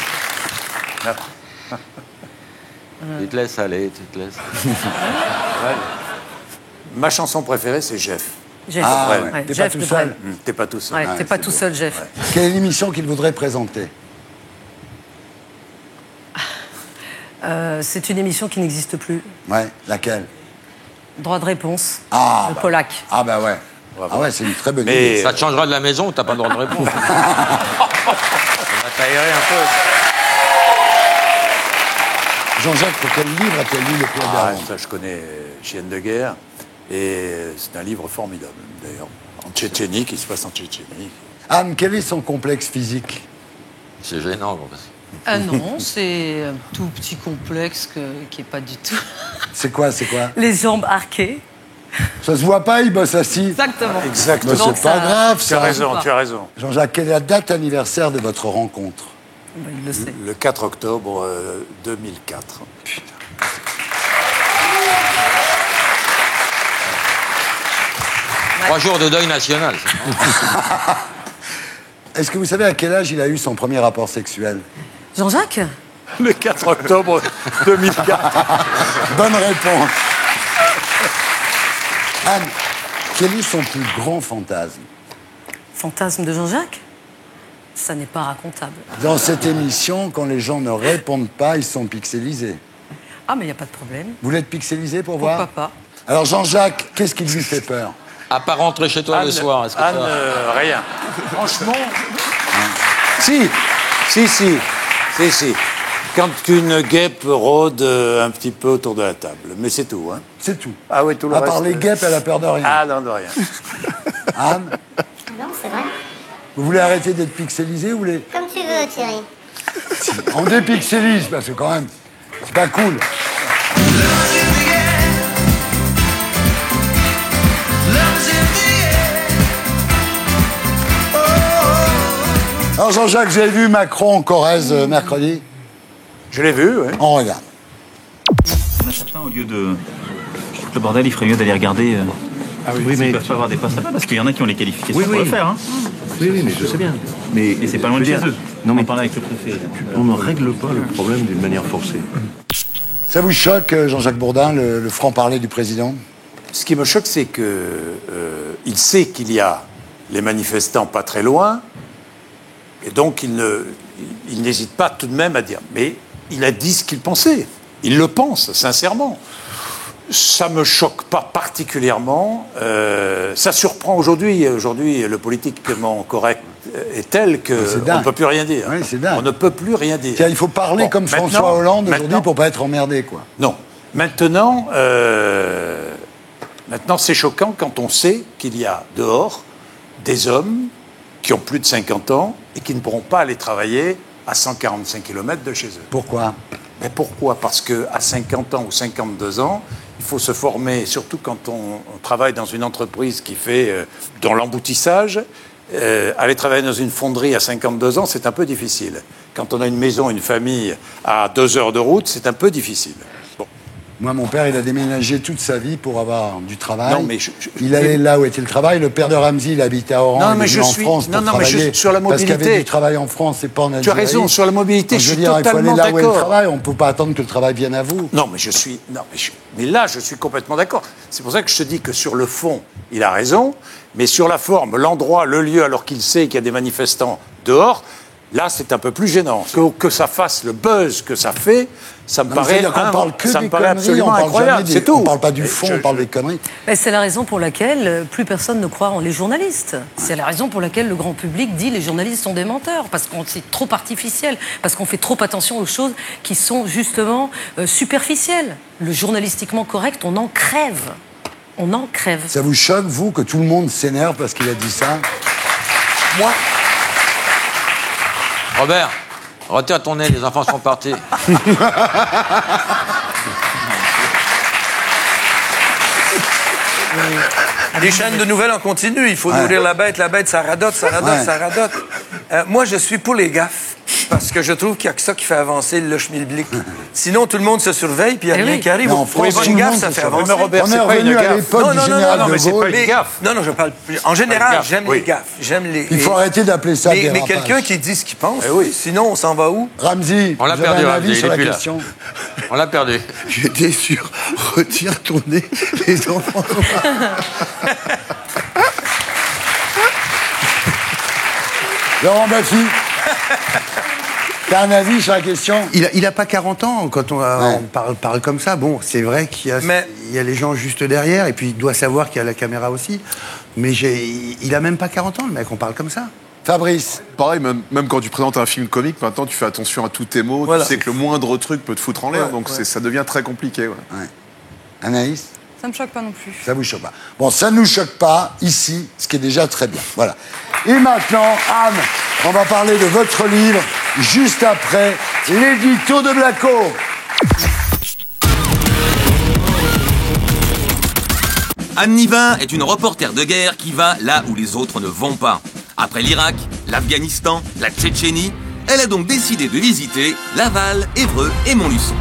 D: Tu te laisses aller, tu te laisses...
C: Ma chanson préférée, c'est Jeff.
E: Jeff.
A: Ah,
E: Ouais,
A: ouais.
E: ouais,
A: T'es
E: Jeff
A: pas tout
E: de
A: seul?
E: Brel.
C: T'es pas tout seul.
E: Ouais, t'es pas
A: c'est
E: tout
A: beau.
E: seul, Jeff.
A: Quelle est l'émission qu'il voudrait présenter?
E: C'est une émission qui n'existe plus.
A: Ouais, laquelle?
E: Droit de réponse.
A: Ah,
E: Le
A: bah.
E: Polac.
A: Ah bah ouais. Ah ouais, c'est une très bonne
C: Mais-
A: idée.
D: Ça te changera de la maison ou t'as pas le droit de répondre? Ça va t'aérer un peu.
A: Jean-Jacques, pour quel livre a-t-il lu le Claude
C: Ah,
A: Berland?
C: ça, je connais Chienne de guerre. Et c'est un livre formidable, d'ailleurs. En Tchétchénie, qui se passe en Tchétchénie.
A: Anne, quel est son complexe physique?
D: C'est gênant, en fait.
E: Ah non, c'est un tout petit complexe qui est pas du tout.
A: C'est quoi, c'est quoi?
E: Les jambes arquées.
A: Ça se voit pas, il bosse assis.
E: Exactement.
C: Exactement.
A: Mais c'est pas grave,
C: Tu as
A: ça.
C: raison, tu as raison.
A: Jean-Jacques, quelle est la date anniversaire de votre rencontre?
E: Ben, il le sait.
C: Le 4 octobre 2004.
A: Putain.
D: 3 jours de deuil national.
A: Est-ce que vous savez à quel âge il a eu son premier rapport sexuel?
E: Jean-Jacques?
C: Le 4 octobre 2004.
A: Bonne réponse. Anne, quel est son plus grand fantasme?
E: Fantasme de Jean-Jacques? Ça n'est pas racontable.
A: Dans cette émission, quand les gens ne répondent pas, ils sont pixelisés.
E: Ah, mais il n'y a pas de problème.
A: Vous voulez être pixelisé pour
E: Pourquoi
A: voir?
E: pas?
A: Alors Jean-Jacques, qu'est-ce qui lui fait peur?
D: À pas rentrer chez toi le soir, est-ce que
C: Anne,
D: ça...
C: rien. Franchement. Si. Quand une guêpe rôde un petit peu autour de la table. Mais c'est tout, hein.
A: C'est tout.
C: Ah oui, tout le
A: À
C: reste.
A: part les guêpes, elle a peur de rien.
C: Ah non, de rien.
A: Anne,
N: Non, c'est vrai.
A: vous voulez arrêter d'être pixelisé ou les...
N: Comme tu veux, Thierry.
A: On dépixelise, parce que quand même, c'est pas cool. Alors Jean-Jacques, vous avez vu Macron en Corrèze mercredi?
C: Je l'ai vu, oui.
A: On regarde.
S: On a certains, au lieu de le bordel, il ferait mieux d'aller regarder.
L: Ah oui,
S: S'ils
L: mais
S: peuvent pas avoir des postes là-bas, parce qu'il y en a qui ont les qualifications
L: Oui,
S: pour
L: oui.
S: le faire. Hein.
L: Oui, mais je sais bien. Mais
S: Et c'est pas loin de
L: je
S: chez
L: veux
S: eux.
L: dire,
S: Non, mais on parlait avec le préfet.
L: on ne règle pas le problème d'une manière forcée.
A: Ça vous choque, Jean-Jacques Bourdin, le franc-parler du président?
C: Ce qui me choque, c'est que il sait qu'il y a les manifestants pas très loin, et donc il n'hésite pas tout de même à dire. Mais il a dit ce qu'il pensait. Il le pense, sincèrement. Ça me choque pas particulièrement. Ça surprend aujourd'hui. Aujourd'hui, le politiquement correct est tel qu'on ne peut plus rien dire.
A: Oui, c'est dingue.
C: On ne peut plus rien dire.
A: Il faut parler comme François Hollande aujourd'hui pour pas être emmerdé, quoi.
C: Non. Maintenant, c'est choquant quand on sait qu'il y a dehors des hommes qui ont plus de 50 ans et qui ne pourront pas aller travailler à 145 km de chez eux.
A: Pourquoi ?
C: Mais pourquoi ? Parce qu'à 50 ans ou 52 ans, il faut se former, surtout quand on travaille dans une entreprise qui fait dans l'emboutissage. Aller travailler dans une fonderie à 52 ans, c'est un peu difficile. Quand on a une maison, une famille à 2 heures de route, c'est un peu difficile. Bon.
A: Moi, mon père, il a déménagé toute sa vie pour avoir du travail.
C: Non, mais
A: il allait là où était le travail. Le père de Ramsey, il habitait à Oran. Il est venu en France pour travailler.
C: Sur la mobilité.
A: Parce qu'il y avait du travail en France et pas en Algérie.
C: Tu as raison, sur la mobilité, je suis totalement d'accord.
A: Il faut aller là où est le travail. On ne peut pas attendre que le travail vienne à vous.
C: Non, mais mais là, je suis complètement d'accord. C'est pour ça que je te dis que sur le fond, il a raison. Mais sur la forme, l'endroit, le lieu, alors qu'il sait qu'il y a des manifestants dehors, là, c'est un peu plus gênant. Que ça fasse le buzz que ça fait, ça me paraît absolument incroyable. C'est tout.
A: On ne parle pas du fond, on parle des conneries.
E: C'est la raison pour laquelle plus personne ne croit en les journalistes. C'est la raison pour laquelle le grand public dit les journalistes sont des menteurs, parce qu'on c'est trop artificiel, parce qu'on fait trop attention aux choses qui sont justement superficielles. Le journalistiquement correct, on en crève. On en crève.
A: Ça vous choque, vous, que tout le monde s'énerve parce qu'il a dit ça ?
D: Moi ? Robert, retire ton nez, les enfants sont partis.
R: Les chaînes de nouvelles en continu. Il faut nourrir la bête, ça radote, ça radote. Moi, je suis pour les gaffes. Parce que je trouve qu'il n'y a que ça qui fait avancer le schmilblick. Sinon, tout le monde se surveille, puis il n'y a rien qui arrive.
A: En France,
R: une gaffe, ça fait avancer.
C: Robert,
A: on est revenu à l'époque du général de Gaulle.
C: Mais c'est pas une gaffe.
R: Non, je parle... En général, j'aime les gaffes.
A: Il faut arrêter d'appeler ça des
R: Mais quelqu'un qui dit ce qu'il pense, sinon on s'en va où?
A: Ramsey,
D: on l'a perdu,
A: Ramsey, sur la question.
D: On l'a perdu.
F: J'étais sûr. Retire ton nez, les enfants.
A: Laurent Baffy, t'as un avis sur la question?
F: Il n'a pas 40 ans quand on parle comme ça. Bon, c'est vrai qu'il y a les gens juste derrière, et puis il doit savoir qu'il y a la caméra aussi. Mais il a même pas 40 ans, le mec, on parle comme ça.
A: Fabrice.
G: Pareil, même quand tu présentes un film comique, maintenant tu fais attention à tous tes mots. Voilà. Tu sais que le moindre truc peut te foutre en l'air, donc ça devient très compliqué.
A: Anaïs?
T: Ça me choque pas non plus.
A: Ça vous choque pas. Bon, ça nous choque pas ici, ce qui est déjà très bien. Voilà. Et maintenant, Anne, on va parler de votre livre juste après l'édito de Blacko.
U: Anne Nivin est une reporter de guerre qui va là où les autres ne vont pas. Après l'Irak, l'Afghanistan, la Tchétchénie, elle a donc décidé de visiter Laval, Évreux et Montluçon.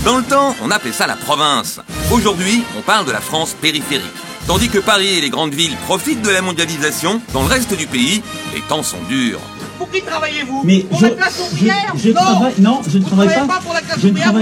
U: Dans le temps, on appelait ça la province. Aujourd'hui, on parle de la France périphérique. Tandis que Paris et les grandes villes profitent de la mondialisation, dans le reste du pays, les temps sont durs.
V: Pour qui travaillez-vous?
W: Mais
V: pour la classe ouvrière?
W: Je ne travaille pas pour la classe ouvrière,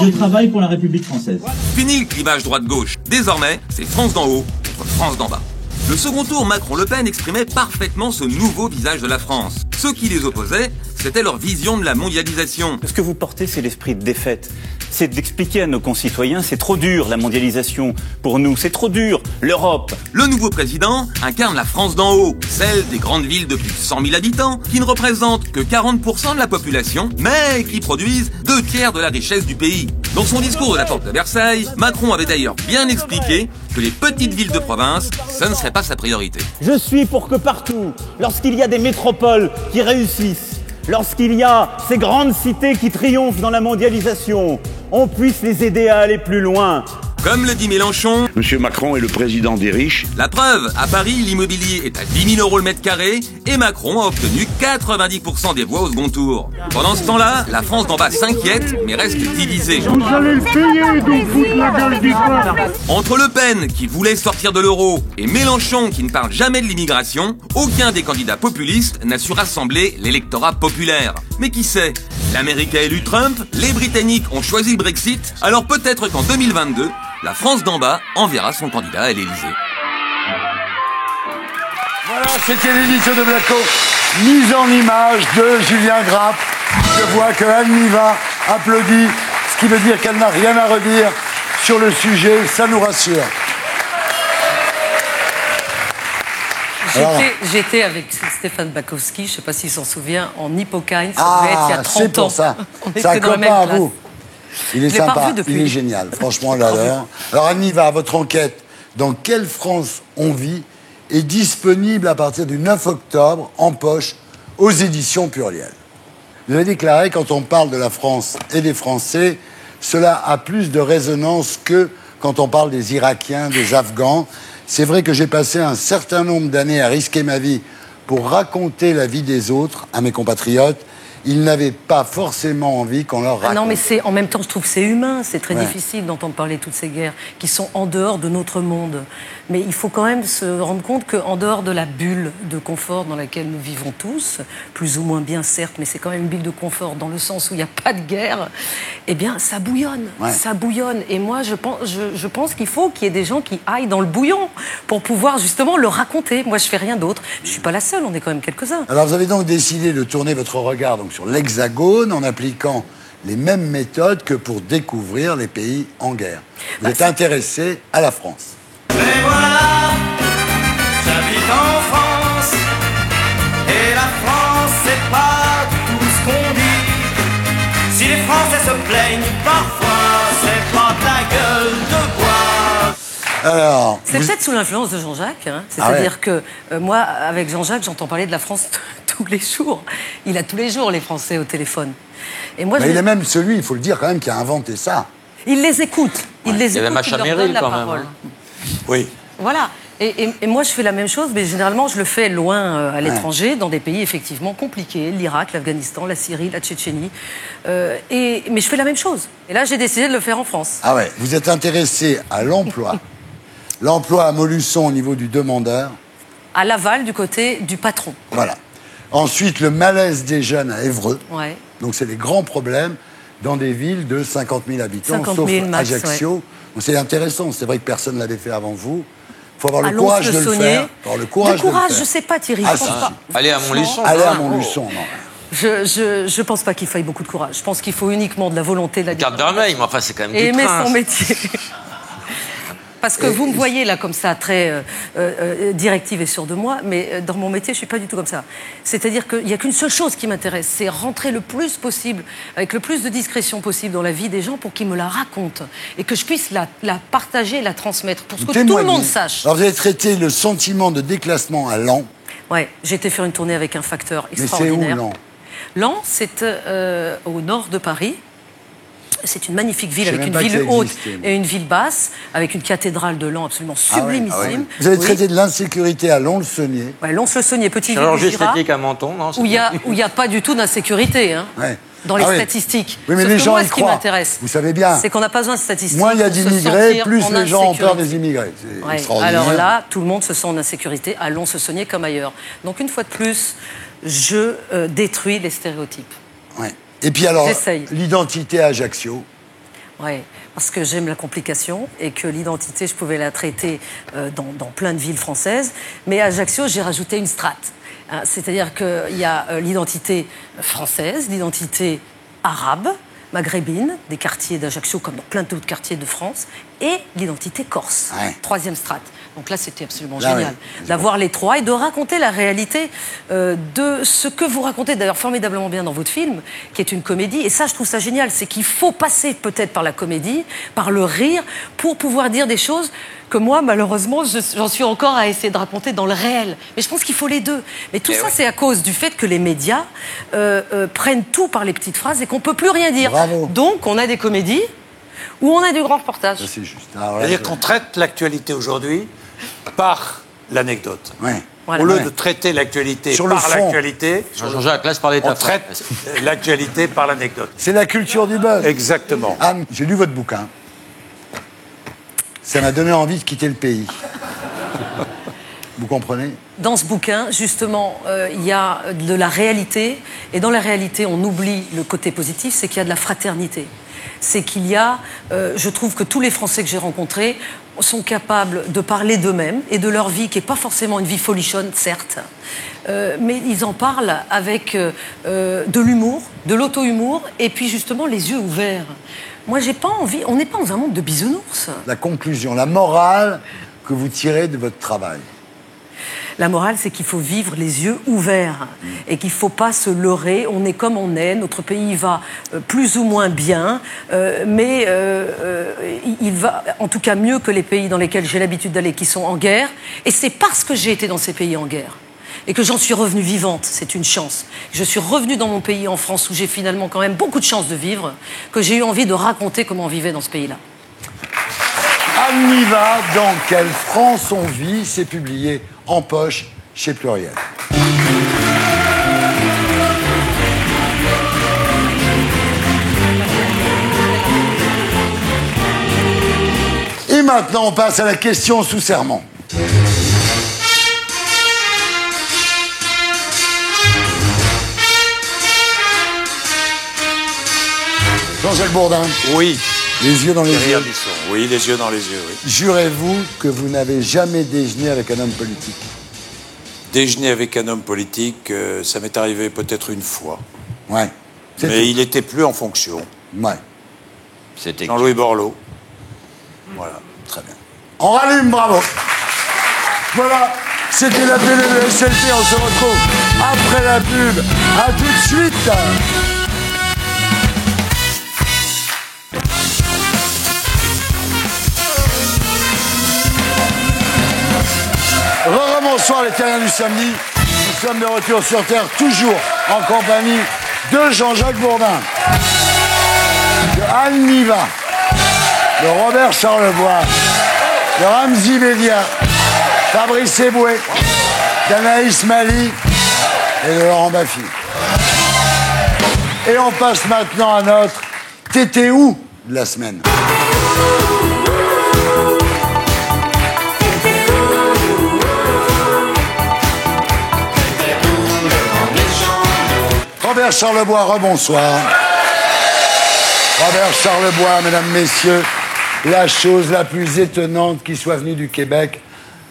W: je travaille pour la République française.
U: Fini le clivage droite-gauche. Désormais, c'est France d'en haut contre France d'en bas. Le second tour Macron-Le Pen exprimait parfaitement ce nouveau visage de la France. Ce qui les opposait, c'était leur vision de la mondialisation.
W: Ce que vous portez, c'est l'esprit de défaite. C'est d'expliquer à nos concitoyens, c'est trop dur la mondialisation pour nous, c'est trop dur l'Europe.
U: Le nouveau président incarne la France d'en haut, celle des grandes villes de plus de 100 000 habitants, qui ne représentent que 40% de la population, mais qui produisent 2/3 de la richesse du pays. Dans son discours de la porte de Versailles, Macron avait d'ailleurs bien expliqué que les petites villes de province, ça ne serait pas sa priorité.
W: Je suis pour que partout, lorsqu'il y a des métropoles qui réussissent, lorsqu'il y a ces grandes cités qui triomphent dans la mondialisation, on puisse les aider à aller plus loin.
U: Comme le dit Mélenchon,
X: Monsieur Macron est le président des riches.
U: La preuve, à Paris, l'immobilier est à 10 000 € le mètre carré et Macron a obtenu 90% des voix au second tour. Pendant ce temps-là, la France d'en bas s'inquiète, mais reste divisée.
Y: Vous allez le payer, donc foutre la gueule du coin.
U: Entre Le Pen, qui voulait sortir de l'euro, et Mélenchon, qui ne parle jamais de l'immigration, aucun des candidats populistes n'a su rassembler l'électorat populaire. Mais qui sait? L'Amérique a élu Trump, les Britanniques ont choisi le Brexit, alors peut-être qu'en 2022, la France d'en bas enverra son candidat à l'Élysée.
A: Voilà, c'était l'édition de Blacko, mise en image de Julien Grappe. Je vois que Anne Niva applaudit, ce qui veut dire qu'elle n'a rien à redire sur le sujet, ça nous rassure.
E: J'étais avec Stéphane Bakowski, je ne sais pas s'il s'en souvient, en Hippocane, ça devait être il y a 30 ans.
A: C'est pour ça. C'est un copain à vous. Il est sympa, il est génial, franchement, là. Alors, Anne Niva, votre enquête, dans quelle France on vit, est disponible à partir du 9 octobre, en poche, aux éditions Pluriel. Vous avez déclaré, quand on parle de la France et des Français, cela a plus de résonance que quand on parle des Irakiens, des Afghans. C'est vrai que j'ai passé un certain nombre d'années à risquer ma vie pour raconter la vie des autres à mes compatriotes. Ils n'avaient pas forcément envie qu'on leur raconte.
E: Non, mais en même temps, je trouve que c'est humain. C'est très difficile d'entendre parler de toutes ces guerres qui sont en dehors de notre monde. Mais il faut quand même se rendre compte qu'en dehors de la bulle de confort dans laquelle nous vivons tous, plus ou moins bien certes, mais c'est quand même une bulle de confort dans le sens où il n'y a pas de guerre, eh bien, ça bouillonne. Ça bouillonne. Et moi, je pense qu'il faut qu'il y ait des gens qui aillent dans le bouillon pour pouvoir justement le raconter. Moi, je fais rien d'autre. Je ne suis pas la seule, on est quand même quelques-uns.
A: Alors, vous avez donc décidé de tourner votre regard sur l'Hexagone en appliquant les mêmes méthodes que pour découvrir les pays en guerre. Vous êtes intéressé à la France.
P: Mais voilà, j'habite en France, et la France c'est pas tout ce qu'on dit. Si les Français se plaignent parfois, c'est pas de la gueule de bois.
A: Alors,
E: c'est peut-être sous l'influence de Jean-Jacques. Hein. C'est-à-dire que moi, avec Jean-Jacques, j'entends parler de la France tous les jours. Il a tous les jours les Français au téléphone. Et moi,
A: il est même celui, il faut le dire quand même, qui a inventé ça.
E: Il les écoute. Il les écoute,
D: il
E: leur donne la parole.
C: Oui.
E: Voilà. Et moi, je fais la même chose, mais généralement, je le fais loin à l'étranger, dans des pays effectivement compliqués, l'Irak, l'Afghanistan, la Syrie, la Tchétchénie. Mais je fais la même chose. Et là, j'ai décidé de le faire en France.
A: Ah ouais, vous êtes intéressé à l'emploi. L'emploi à Montluçon au niveau du demandeur.
E: À Laval, du côté du patron.
A: Voilà. Ensuite, le malaise des jeunes à Évreux.
E: Ouais.
A: Donc, c'est les grands problèmes dans des villes de 50 000 habitants,
E: 50 000
A: sauf
E: max,
A: Ajaccio.
E: Ouais.
A: Donc, c'est intéressant. C'est vrai que personne ne l'avait fait avant vous. Il faut avoir le courage de le faire. Faut avoir le courage de le faire.
E: Je sais pas, Thierry.
A: Ah,
E: je pense pas.
D: Allez à Montluçon.
A: Allez à Montluçon, non.
E: Je pense pas qu'il faille beaucoup de courage. Je pense qu'il faut uniquement de la volonté, de la
D: carte vermeille, mais enfin, c'est quand même du
E: aimer
D: train,
E: son métier. Parce que vous me voyez là comme ça, très directive et sûre de moi, mais dans mon métier, je suis pas du tout comme ça. C'est-à-dire qu'il n'y a qu'une seule chose qui m'intéresse, c'est rentrer le plus possible, avec le plus de discrétion possible dans la vie des gens pour qu'ils me la racontent et que je puisse la partager, la transmettre, pour que tout le monde sache.
A: Alors vous avez traité le sentiment de déclassement à Laon.
E: Ouais, j'ai été faire une tournée avec un facteur extraordinaire.
A: Mais c'est où Laon ?
E: Laon, c'est au nord de Paris. C'est une magnifique ville avec une ville haute et une ville basse, avec une cathédrale de Laon absolument sublimissime.
A: Vous avez traité de l'insécurité à Lons-le-Saunier.
E: Ouais, Lons-le-Saunier, petite
D: ville
E: du Jura,
D: esthétique à Menton, non,
E: où il n'y a pas du tout d'insécurité hein, dans les statistiques.
A: Oui, mais
E: sauf
A: les
E: que
A: gens
E: moi,
A: y
E: ce qui
A: croient.
E: m'intéresse,
A: vous savez bien.
E: C'est qu'on n'a pas besoin de statistiques.
A: Moins il y a d'immigrés, plus les gens ont peur des immigrés. C'est extraordinaire.
E: Alors là, tout le monde se sent en insécurité à Lons-le-Saunier comme ailleurs. Donc une fois de plus, je détruis les stéréotypes.
A: Ouais. Et puis alors, l'identité à Ajaccio.
E: Oui, parce que j'aime la complication et que l'identité, je pouvais la traiter dans plein de villes françaises. Mais à Ajaccio, j'ai rajouté une strate. Hein, c'est-à-dire qu'il y a l'identité française, l'identité arabe, maghrébine, des quartiers d'Ajaccio comme dans plein d'autres quartiers de France, et l'identité corse, troisième strate. Donc là, c'était absolument génial d'avoir les trois et de raconter la réalité de ce que vous racontez d'ailleurs formidablement bien dans votre film, qui est une comédie. Et ça, je trouve ça génial, c'est qu'il faut passer peut-être par la comédie, par le rire, pour pouvoir dire des choses que moi, malheureusement, j'en suis encore à essayer de raconter dans le réel. Mais je pense qu'il faut les deux. Mais tout ça, c'est à cause du fait que les médias prennent tout par les petites phrases et qu'on ne peut plus rien dire.
A: Bravo.
E: Donc, on a des comédies où on a du grand reportage.
A: C'est juste.
C: C'est-à-dire qu'on traite l'actualité aujourd'hui par l'anecdote.
E: Voilà.
C: Au lieu de traiter l'actualité par l'actualité, on traite l'actualité par l'anecdote.
A: C'est la culture du buzz.
C: Exactement.
A: Anne, j'ai lu votre bouquin. Ça m'a donné envie de quitter le pays. Vous comprenez ?
E: Dans ce bouquin, justement, il y a de la réalité. Et dans la réalité, on oublie le côté positif, c'est qu'il y a de la fraternité. C'est qu'il y a, je trouve que tous les Français que j'ai rencontrés sont capables de parler d'eux-mêmes et de leur vie, qui n'est pas forcément une vie folichonne, certes, mais ils en parlent avec de l'humour, de l'auto-humour, et puis justement les yeux ouverts. Moi, j'ai pas envie... On n'est pas dans un monde de bisounours.
A: La conclusion, la morale que vous tirez de votre travail.
E: La morale, c'est qu'il faut vivre les yeux ouverts et qu'il ne faut pas se leurrer. On est comme on est, notre pays va plus ou moins bien, mais il va en tout cas mieux que les pays dans lesquels j'ai l'habitude d'aller, qui sont en guerre. Et c'est parce que j'ai été dans ces pays en guerre et que j'en suis revenue vivante, c'est une chance. Je suis revenue dans mon pays, en France, où j'ai finalement quand même beaucoup de chance de vivre, que j'ai eu envie de raconter comment on vivait dans ce pays-là.
A: Anne Niva, dans quelle France on vit, c'est publié en poche chez Pluriel. Et maintenant, on passe à la question sous serment. Jean-Jacques Bourdin.
C: Oui.
A: Les yeux dans les yeux.
C: Oui, les yeux dans les yeux, oui.
A: Jurez-vous que vous n'avez jamais déjeuné avec un homme politique?
C: Déjeuner avec un homme politique, ça m'est arrivé peut-être une fois.
A: Ouais.
C: Mais il n'était plus en fonction.
A: Ouais.
D: C'était
C: Jean-Louis Borloo. Voilà.
A: Très bien. On rallume, bravo. Voilà, c'était la télé de SLT. On se retrouve après la pub. À tout de suite. Bonsoir les terriens du samedi. Nous sommes de retour sur Terre, toujours en compagnie de Jean-Jacques Bourdin, de Anne Niva, de Robert Charlebois, de Ramzy Bedia, Fabrice Eboué, d'Anaïs Mali et de Laurent Baffy. Et on passe maintenant à notre T'étais où de la semaine. Robert Charlebois, rebonsoir. Robert Charlebois, mesdames, messieurs, la chose la plus étonnante qui soit venue du Québec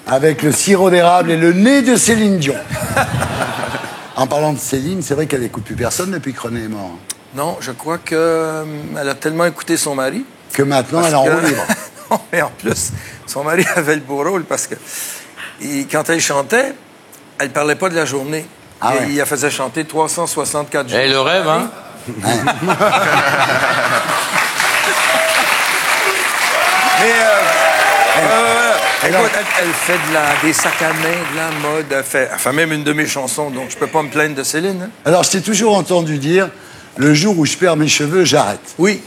A: avec le sirop d'érable et le nez de Céline Dion. En parlant de Céline, c'est vrai qu'elle n'écoute plus personne depuis que René est mort.
R: Non, je crois qu'elle a tellement écouté son mari...
A: Que maintenant, elle est en roue libre.
R: Non, mais en plus, son mari avait le beau rôle parce que quand elle chantait, elle ne parlait pas de la journée.
A: Ah ouais.
R: Il la faisait chanter 364 jours.
D: Et le rêve, hein?
R: Mais écoute, elle fait des sacs à main, de la mode. Elle fait même une de mes chansons, donc je peux pas me plaindre de Céline. Hein?
A: Alors, je t'ai toujours entendu dire, le jour où je perds mes cheveux, j'arrête.
R: Oui.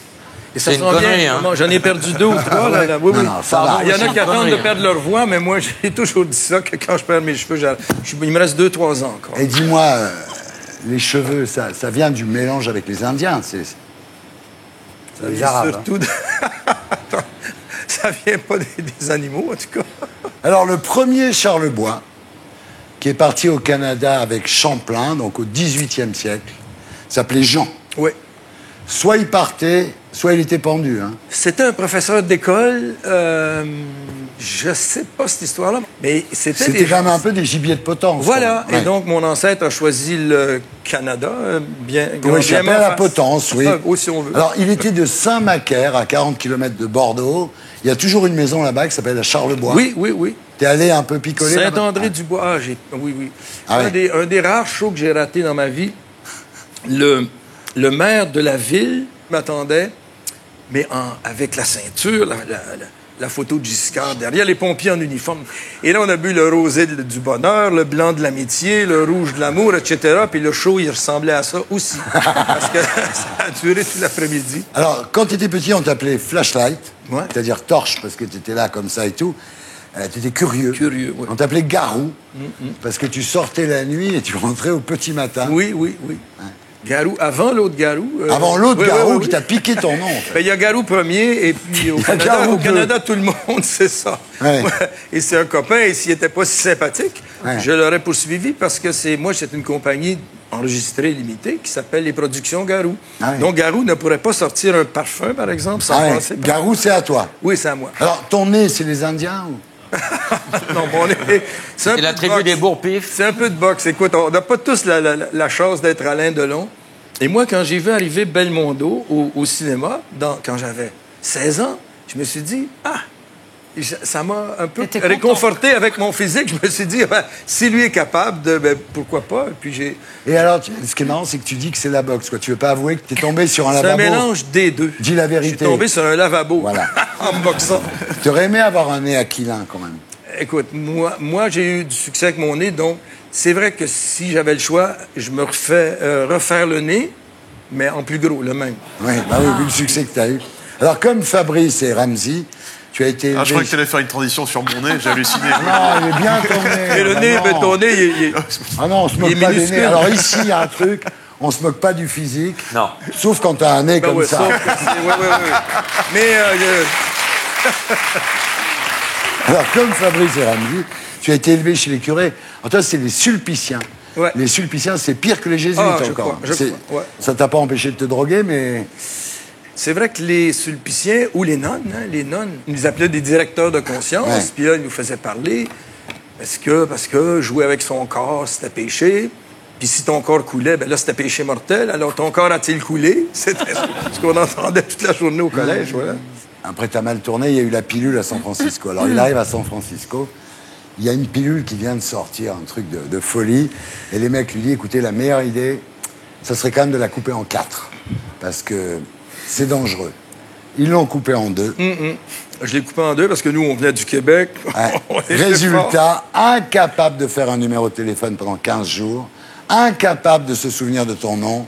R: Et ça
D: c'est une connerie, hein?
R: J'en ai perdu 2 ou 3. Là. Oui,
A: non,
R: oui.
A: Non, ça va.
R: Il y en a qui attendent de perdre leur voix, mais moi, j'ai toujours dit ça, que quand je perds mes cheveux, il me reste 2-3 ans encore.
A: Et dis-moi, les cheveux, ça vient du mélange avec les Indiens, c'est les Arabes.
R: Surtout ça vient pas des animaux, en tout cas.
A: Alors, le premier Charlebois, qui est parti au Canada avec Champlain, donc au XVIIIe siècle, s'appelait Jean.
R: Oui.
A: Soit il partait, soit il était pendu. Hein.
R: C'était un professeur d'école. Je sais pas cette histoire-là, mais
A: c'était quand même un peu des gibiers de potence.
R: Voilà.
A: Ouais.
R: Et donc, mon ancêtre a choisi le Canada, bien.
A: Oui, il s'appelle la potence, oui.
R: Si on veut.
A: Alors, il était de Saint-Macaire, à 40 km de Bordeaux. Il y a toujours une maison là-bas qui s'appelle la Charlebois.
R: Oui, oui, oui.
A: T'es allé un peu picoler
R: Saint-André-du-Bois. Oui, oui.
A: Ah,
R: un des rares shows que j'ai raté dans ma vie. Le maire de la ville m'attendait, mais avec la ceinture, la photo de Giscard derrière, les pompiers en uniforme. Et là, on a bu le rosé du bonheur, le blanc de l'amitié, le rouge de l'amour, etc. Puis le show, il ressemblait à ça aussi. Parce que ça a duré tout l'après-midi.
A: Alors, quand tu étais petit, on t'appelait Flashlight,
R: ouais.
A: C'est-à-dire torche, parce que tu étais là comme ça et tout. Tu étais curieux.
R: Curieux, oui.
A: On t'appelait Garou, parce que tu sortais la nuit et tu rentrais au petit matin.
R: Oui, oui, oui. Ouais. Garou, avant l'autre Garou.
A: Avant l'autre Garou qui t'a piqué ton nom. En fait.
R: Ben, il y a Garou premier, et puis au Canada, tout le monde sait ça.
A: Ouais.
R: Et c'est un copain, et s'il n'était pas si sympathique, je l'aurais poursuivi parce que c'est une compagnie enregistré limité qui s'appelle les Productions Garou.
A: Ah oui.
R: Donc, Garou ne pourrait pas sortir un parfum, par exemple, sans
A: Ah ouais,
R: passer par...
A: Garou, c'est à toi.
R: Oui, c'est à moi.
A: Alors, ton nez, c'est les Indiens ou...
R: Non, bon, c'est
D: la tribu des bourre-pifs.
R: C'est un peu de boxe. Écoute, on n'a pas tous la chance d'être Alain Delon. Et moi, quand j'ai vu arriver Belmondo au cinéma, quand j'avais 16 ans, je me suis dit, ça m'a un peu réconforté avec mon physique. Je me suis dit, si lui est capable, pourquoi pas? Et puis
A: Et alors, ce qui est marrant, c'est que tu dis que c'est la boxe, quoi. Tu veux pas avouer que tu es tombé sur un lavabo?
R: C'est un mélange des deux.
A: Dis la vérité.
R: Je suis tombé sur un lavabo.
A: Voilà.
R: En boxant.
A: Tu aurais aimé avoir un nez aquilin, quand même.
R: Écoute, moi j'ai eu du succès avec mon nez, donc c'est vrai que si j'avais le choix, je me refaire le nez, mais en plus gros, le même.
A: Oui, vu le succès que tu as eu. Alors, comme Fabrice et Ramzy, tu as été...
G: je croyais que tu allais faire une transition sur mon nez, j'ai halluciné.
A: Non, il est bien ton nez.
R: Et le nez, ton nez, il est...
A: Ah non, on se moque pas des nez. Alors ici, il y a un truc, on se moque pas du physique.
D: Non.
A: Sauf quand tu as un nez comme ça.
R: Oui. Mais...
A: Alors, comme Fabrice et Ramzy, tu as été élevé chez les curés. Alors toi, c'est les Sulpiciens.
R: Ouais.
A: Les Sulpiciens, c'est pire que les Jésuites encore.
R: Je crois, ouais.
A: Ça t'a pas empêché de te droguer, mais...
R: C'est vrai que les Sulpiciens, ou les nonnes, ils nous appelaient des directeurs de conscience, puis là, ils nous faisaient parler, parce que jouer avec son corps, c'était péché, puis si ton corps coulait, ben là, c'était péché mortel, alors ton corps a-t-il coulé? C'était ce qu'on entendait toute la journée au collège, voilà.
A: Après, t'as mal tourné, il y a eu la pilule à San Francisco. Alors, il arrive à San Francisco, il y a une pilule qui vient de sortir, un truc de folie, et les mecs lui disent, écoutez, la meilleure idée, ça serait quand même de la couper en 4, parce que c'est dangereux. Ils l'ont coupé en 2.
R: Je l'ai coupé en 2 parce que nous, on venait du Québec.
A: Résultat, incapable de faire un numéro de téléphone pendant 15 jours, incapable de se souvenir de ton nom.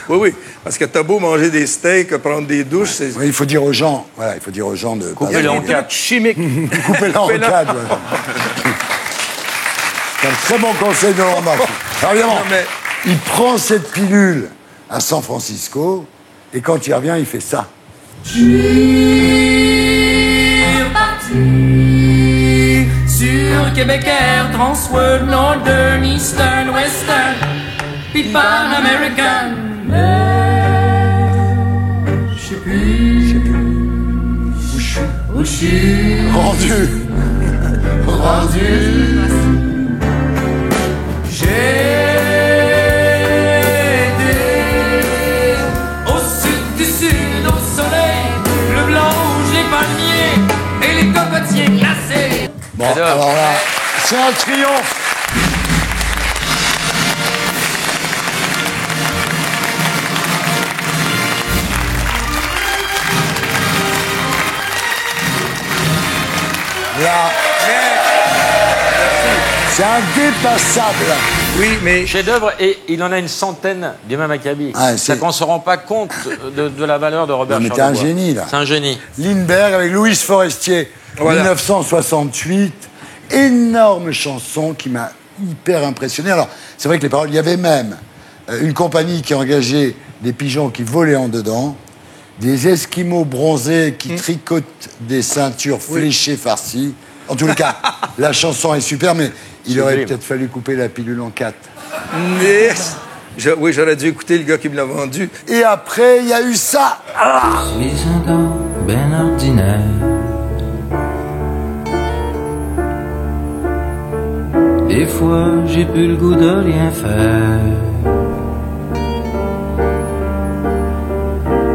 R: Oui, parce que t'as beau manger des steaks, prendre des douches, c'est...
A: Oui, il faut dire aux gens, de...
R: Couper-le en 4. Chimique.
A: Coupez-le en 4, voilà. C'est un très bon conseil de Laurent Martin. Alors évidemment, il prend cette pilule à San Francisco, et quand il revient, il fait ça.
P: Je suis reparti sur Québec Air, Transworld, Northern, Eastern, Western, puis Pan American. Mais je sais plus où je suis.
A: Rendu. Bon, alors là, c'est un triomphe. Là, c'est indépassable.
R: Oui, mais...
D: Chef-d'œuvre, et il en a une centaine du même acabit. C'est qu'on ne se rend pas compte de la valeur de Robert Charlebois.
A: Non, mais t'es un génie, là.
D: C'est un génie.
A: Lindbergh avec Louise Forestier,
R: voilà.
A: 1968. Énorme chanson qui m'a hyper impressionné. Alors, c'est vrai que les paroles... Il y avait même une compagnie qui engageait des pigeons qui volaient en dedans, des Esquimaux bronzés qui tricotent des ceintures fléchées farcies. En tous les cas, la chanson est super, mais il aurait peut-être fallu couper la pilule en 4.
R: Mais... Oui, j'aurais dû écouter le gars qui me l'a vendu.
A: Et après, il y a eu ça.
P: Je suis un gars ben ordinaire. Des fois, j'ai plus le goût de rien faire.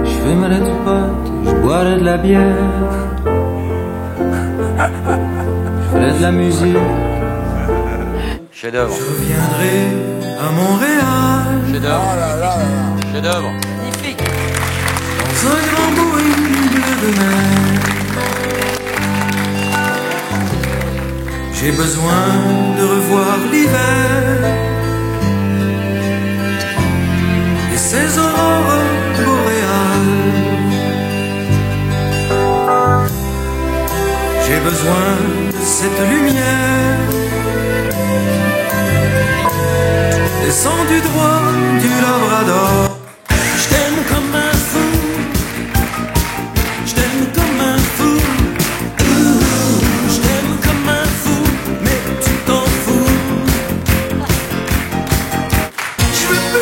P: Je fumerais du pot, je boirais de la bière. Je ferais de la musique.
D: Chef-d'œuvre.
P: Je reviendrai à Montréal.
D: Chef-d'œuvre. Chef-d'œuvre.
P: Magnifique. Dans un grand Boeing bleu de mer. J'ai besoin de revoir l'hiver et ses aurores boréales. J'ai besoin de cette lumière descendue droit du Labrador. Je t'aime comme un fou, je t'aime comme un fou. Je veux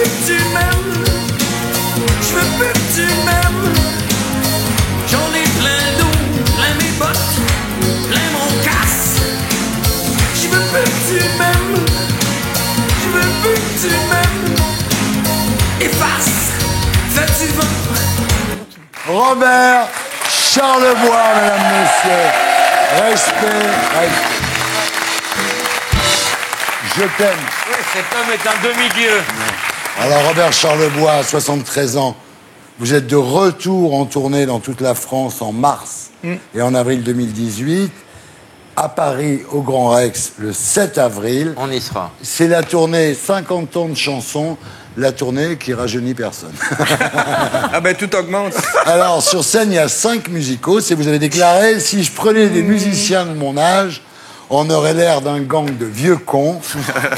A: Robert Charlebois, mesdames, messieurs. Respect. Je t'aime.
D: Oui, cet homme est un demi-dieu.
A: Alors, Robert Charlebois, 73 ans. Vous êtes de retour en tournée dans toute la France en mars et en avril 2018. À Paris, au Grand Rex, le 7 avril.
D: On y sera.
A: C'est la tournée 50 ans de chansons, la tournée qui rajeunit personne.
R: Ah ben, tout augmente.
A: Alors, sur scène, il y a 5 musicos et vous avez déclaré, si je prenais des musiciens de mon âge, on aurait l'air d'un gang de vieux cons.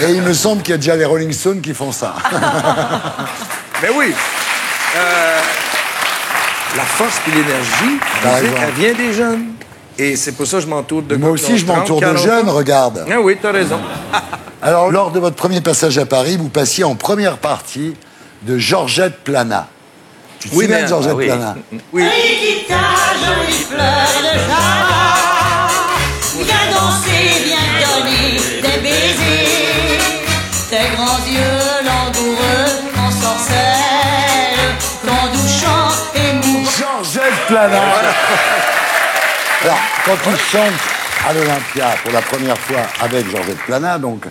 A: Et il me semble qu'il y a déjà les Rolling Stones qui font ça.
R: Mais oui. La force et l'énergie, elle vient des jeunes. Et c'est pour ça que je m'entoure de...
A: Moi aussi, je m'entoure de jeunes, regarde.
R: Ah oui, t'as raison.
A: Alors, lors de votre premier passage à Paris, vous passiez en première partie de Georgette Plana. Tu te souviens de Georgette Plana?
P: Oui. Qui t'a joli fleur de chat, viens danser, viens donner des baisers, tes grands yeux langoureux en sorcelle, ton doux chant émouvant.
A: Georgette Plana. Alors, quand il chante à l'Olympia pour la première fois avec Georgette Plana, donc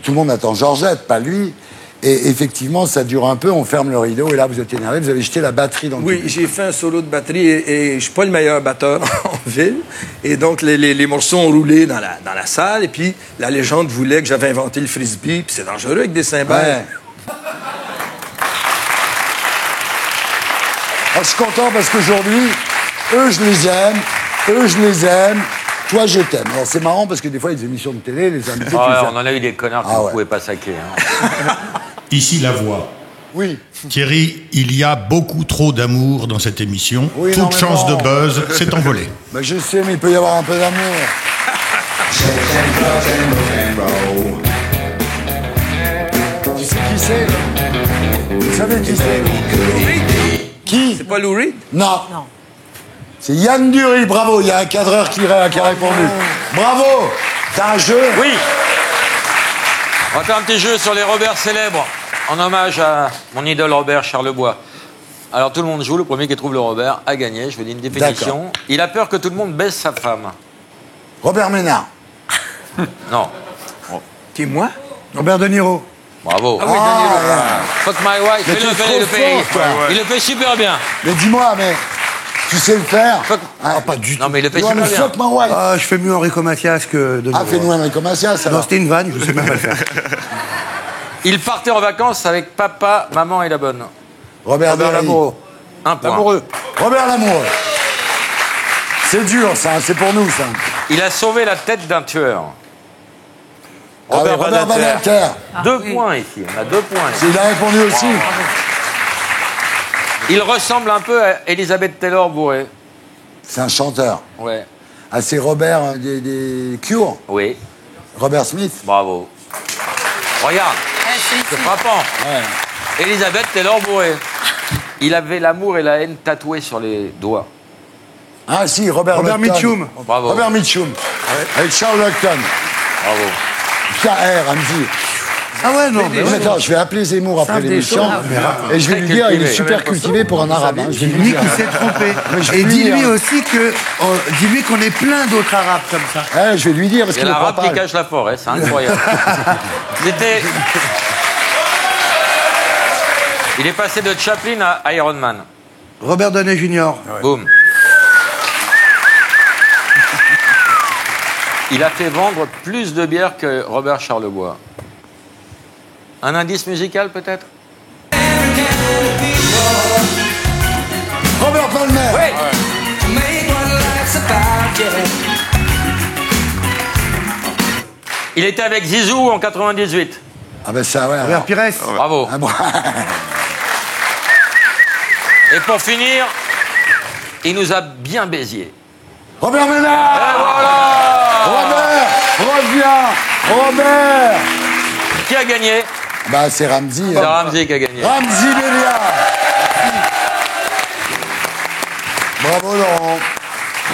A: tout le monde attend Georgette, pas lui. Et effectivement, ça dure un peu, on ferme le rideau, et là, vous êtes énervé, vous avez jeté la batterie dans le public.
R: Oui, j'ai fait un solo de batterie, et je suis pas le meilleur batteur en ville. Et donc, les morceaux ont roulé dans la salle, et puis la légende voulait que j'avais inventé le frisbee, puis c'est dangereux avec des cymbales.
A: Ouais. Alors, je suis content parce qu'aujourd'hui, eux, je les aime. Eux, je les aime. Toi, je t'aime. Alors, c'est marrant parce que des fois, il y a des émissions de télé, les invités...
D: on en a eu des connards que vous ne pouvez pas saquer. Hein.
H: Ici, la voix.
A: Oui.
H: Thierry, il y a beaucoup trop d'amour dans cette émission.
A: Oui,
H: toute chance de buzz s'est envolée.
A: Bah, je sais, mais il peut y avoir un peu d'amour. Tu sais qui c'est? Vous savez qui c'est? Qui?
R: C'est pas Lou Reed?
A: Non. C'est Yann Dury, bravo, il y a un cadreur qui a répondu. Bravo. T'as un jeu?
D: Oui. On va faire un petit jeu sur les Robert célèbres, en hommage à mon idole Robert Charlebois. Alors tout le monde joue, le premier qui trouve le Robert a gagné, je vous dis une définition. Il a peur que tout le monde baise sa femme.
A: Robert Ménard.
D: Non.
R: Qui, moi?
A: Robert De Niro.
D: Bravo.
R: Ah oui, De Niro.
D: Fuck my wife,
A: Mais
D: fais-le,
A: t'es
D: fais-le,
A: trop
D: le pays.
A: fort, toi.
D: Il le fait super bien.
A: Mais dis-moi, mais tu sais le faire? Ah, pas du tout.
D: Non, mais il le fait
A: Tu vois,
D: super
A: le
D: bien.
A: fuck my wife.
J: Ah, je fais mieux Enrico Macias que De Niro.
A: Ah, fais-nous Enrico Macias,
J: Non,
A: alors.
J: c'était une vanne, je sais même pas le faire.
D: Il partait en vacances avec papa, maman et la bonne.
A: Robert Derry.
D: Lamoureux. Un point.
A: Lamoureux. Robert Lamoureux. C'est dur, ça, c'est pour nous, ça.
D: Il a sauvé la tête d'un tueur.
A: Ah oui, Robert Badinter.
D: 2 points ici, on a 2 points.
A: Il a répondu aussi.
D: Il ressemble un peu à Elisabeth Taylor Bourré.
A: C'est un chanteur.
D: Ouais.
A: Ah, c'est Robert des Cure.
D: Oui.
A: Robert Smith.
D: Bravo. Regarde, c'est frappant.
A: Ouais.
D: Elisabeth Taylor Bourré. Il avait l'amour et la haine tatoués sur les doigts.
A: Ah si, Robert
J: Mitchum.
D: Bravo.
A: Robert Mitchum. Avec Charles Lockton.
D: Bravo.
A: KR, Ramzi.
J: Ah ouais, non.
A: Mais attends, je vais appeler Zemmour après l'émission et je vais lui dire, il est super cultivé pour un arabe. Hein. Je vais lui
J: Dis-lui
A: dire.
J: qu'il s'est trompé.
A: Mais je vais
J: Et
A: lui
J: dis-lui
A: dire.
J: aussi que. Dis-lui qu'on est plein d'autres arabes comme ça.
A: Ouais, je vais lui dire parce
D: C'est
A: qu'il ne croit
D: l'arabe
A: pas.
D: qui cache la forêt, c'est incroyable. Il est passé de Chaplin à Iron Man.
J: Robert Downey Jr.
D: Boum. Il a fait vendre plus de bières que Robert Charlebois. Un indice musical peut-être?
A: Robert Palmer.
D: Oui. Il était avec Zizou en 98.
A: Ah ben ça, ouais.
J: Robert Pires.
D: Bravo.
A: Ah, bon.
D: Et pour finir, il nous a bien baisier.
A: Robert Ménard.
D: Et voilà.
A: Robert, reviens. Robert.
D: Qui a gagné?
A: Bah c'est Ramzi.
D: C'est Ramzi qui a gagné.
A: Ramzi Béliard. Bravo Laurent.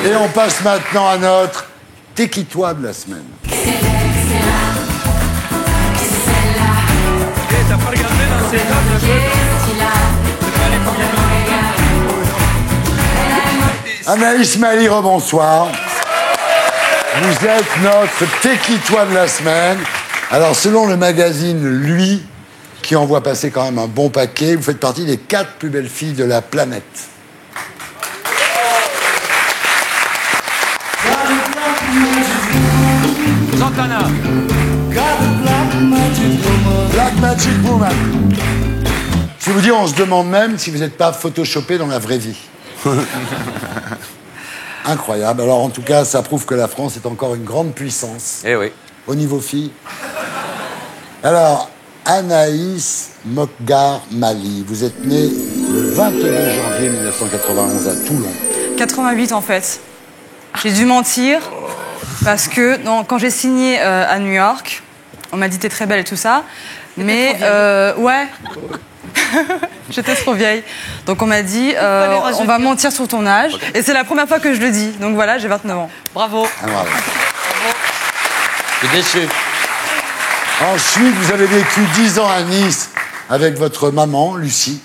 A: Et on passe maintenant à notre T'es qui toi de la semaine.
P: T'as pas regardé dans ces notes?
A: Anaïs Mali, rebonsoir. Vous êtes notre Téquitois de la semaine. Alors, selon le magazine Lui, qui envoie passer quand même un bon paquet, vous faites partie des 4 plus belles filles de la planète.
D: Santana.
A: Black Magic Woman. Je vais vous dire, on se demande même si vous n'êtes pas photoshopé dans la vraie vie. Incroyable. Alors, en tout cas, ça prouve que la France est encore une grande puissance.
D: Eh oui.
A: Au niveau filles. Alors, Anaïs Mokgar Mali, vous êtes née le 22 janvier 1991 à Toulon.
B: 88 en fait. J'ai dû mentir parce que quand j'ai signé à New York, on m'a dit t'es très belle et tout ça, mais ouais, j'étais trop vieille. Donc on m'a dit on va mentir sur ton âge et c'est la première fois que je le dis. Donc voilà, j'ai 29 ans. Bravo.
A: Ah, bravo.
D: Je suis déçu.
A: Ensuite, vous avez vécu 10 ans à Nice avec votre maman, Lucie,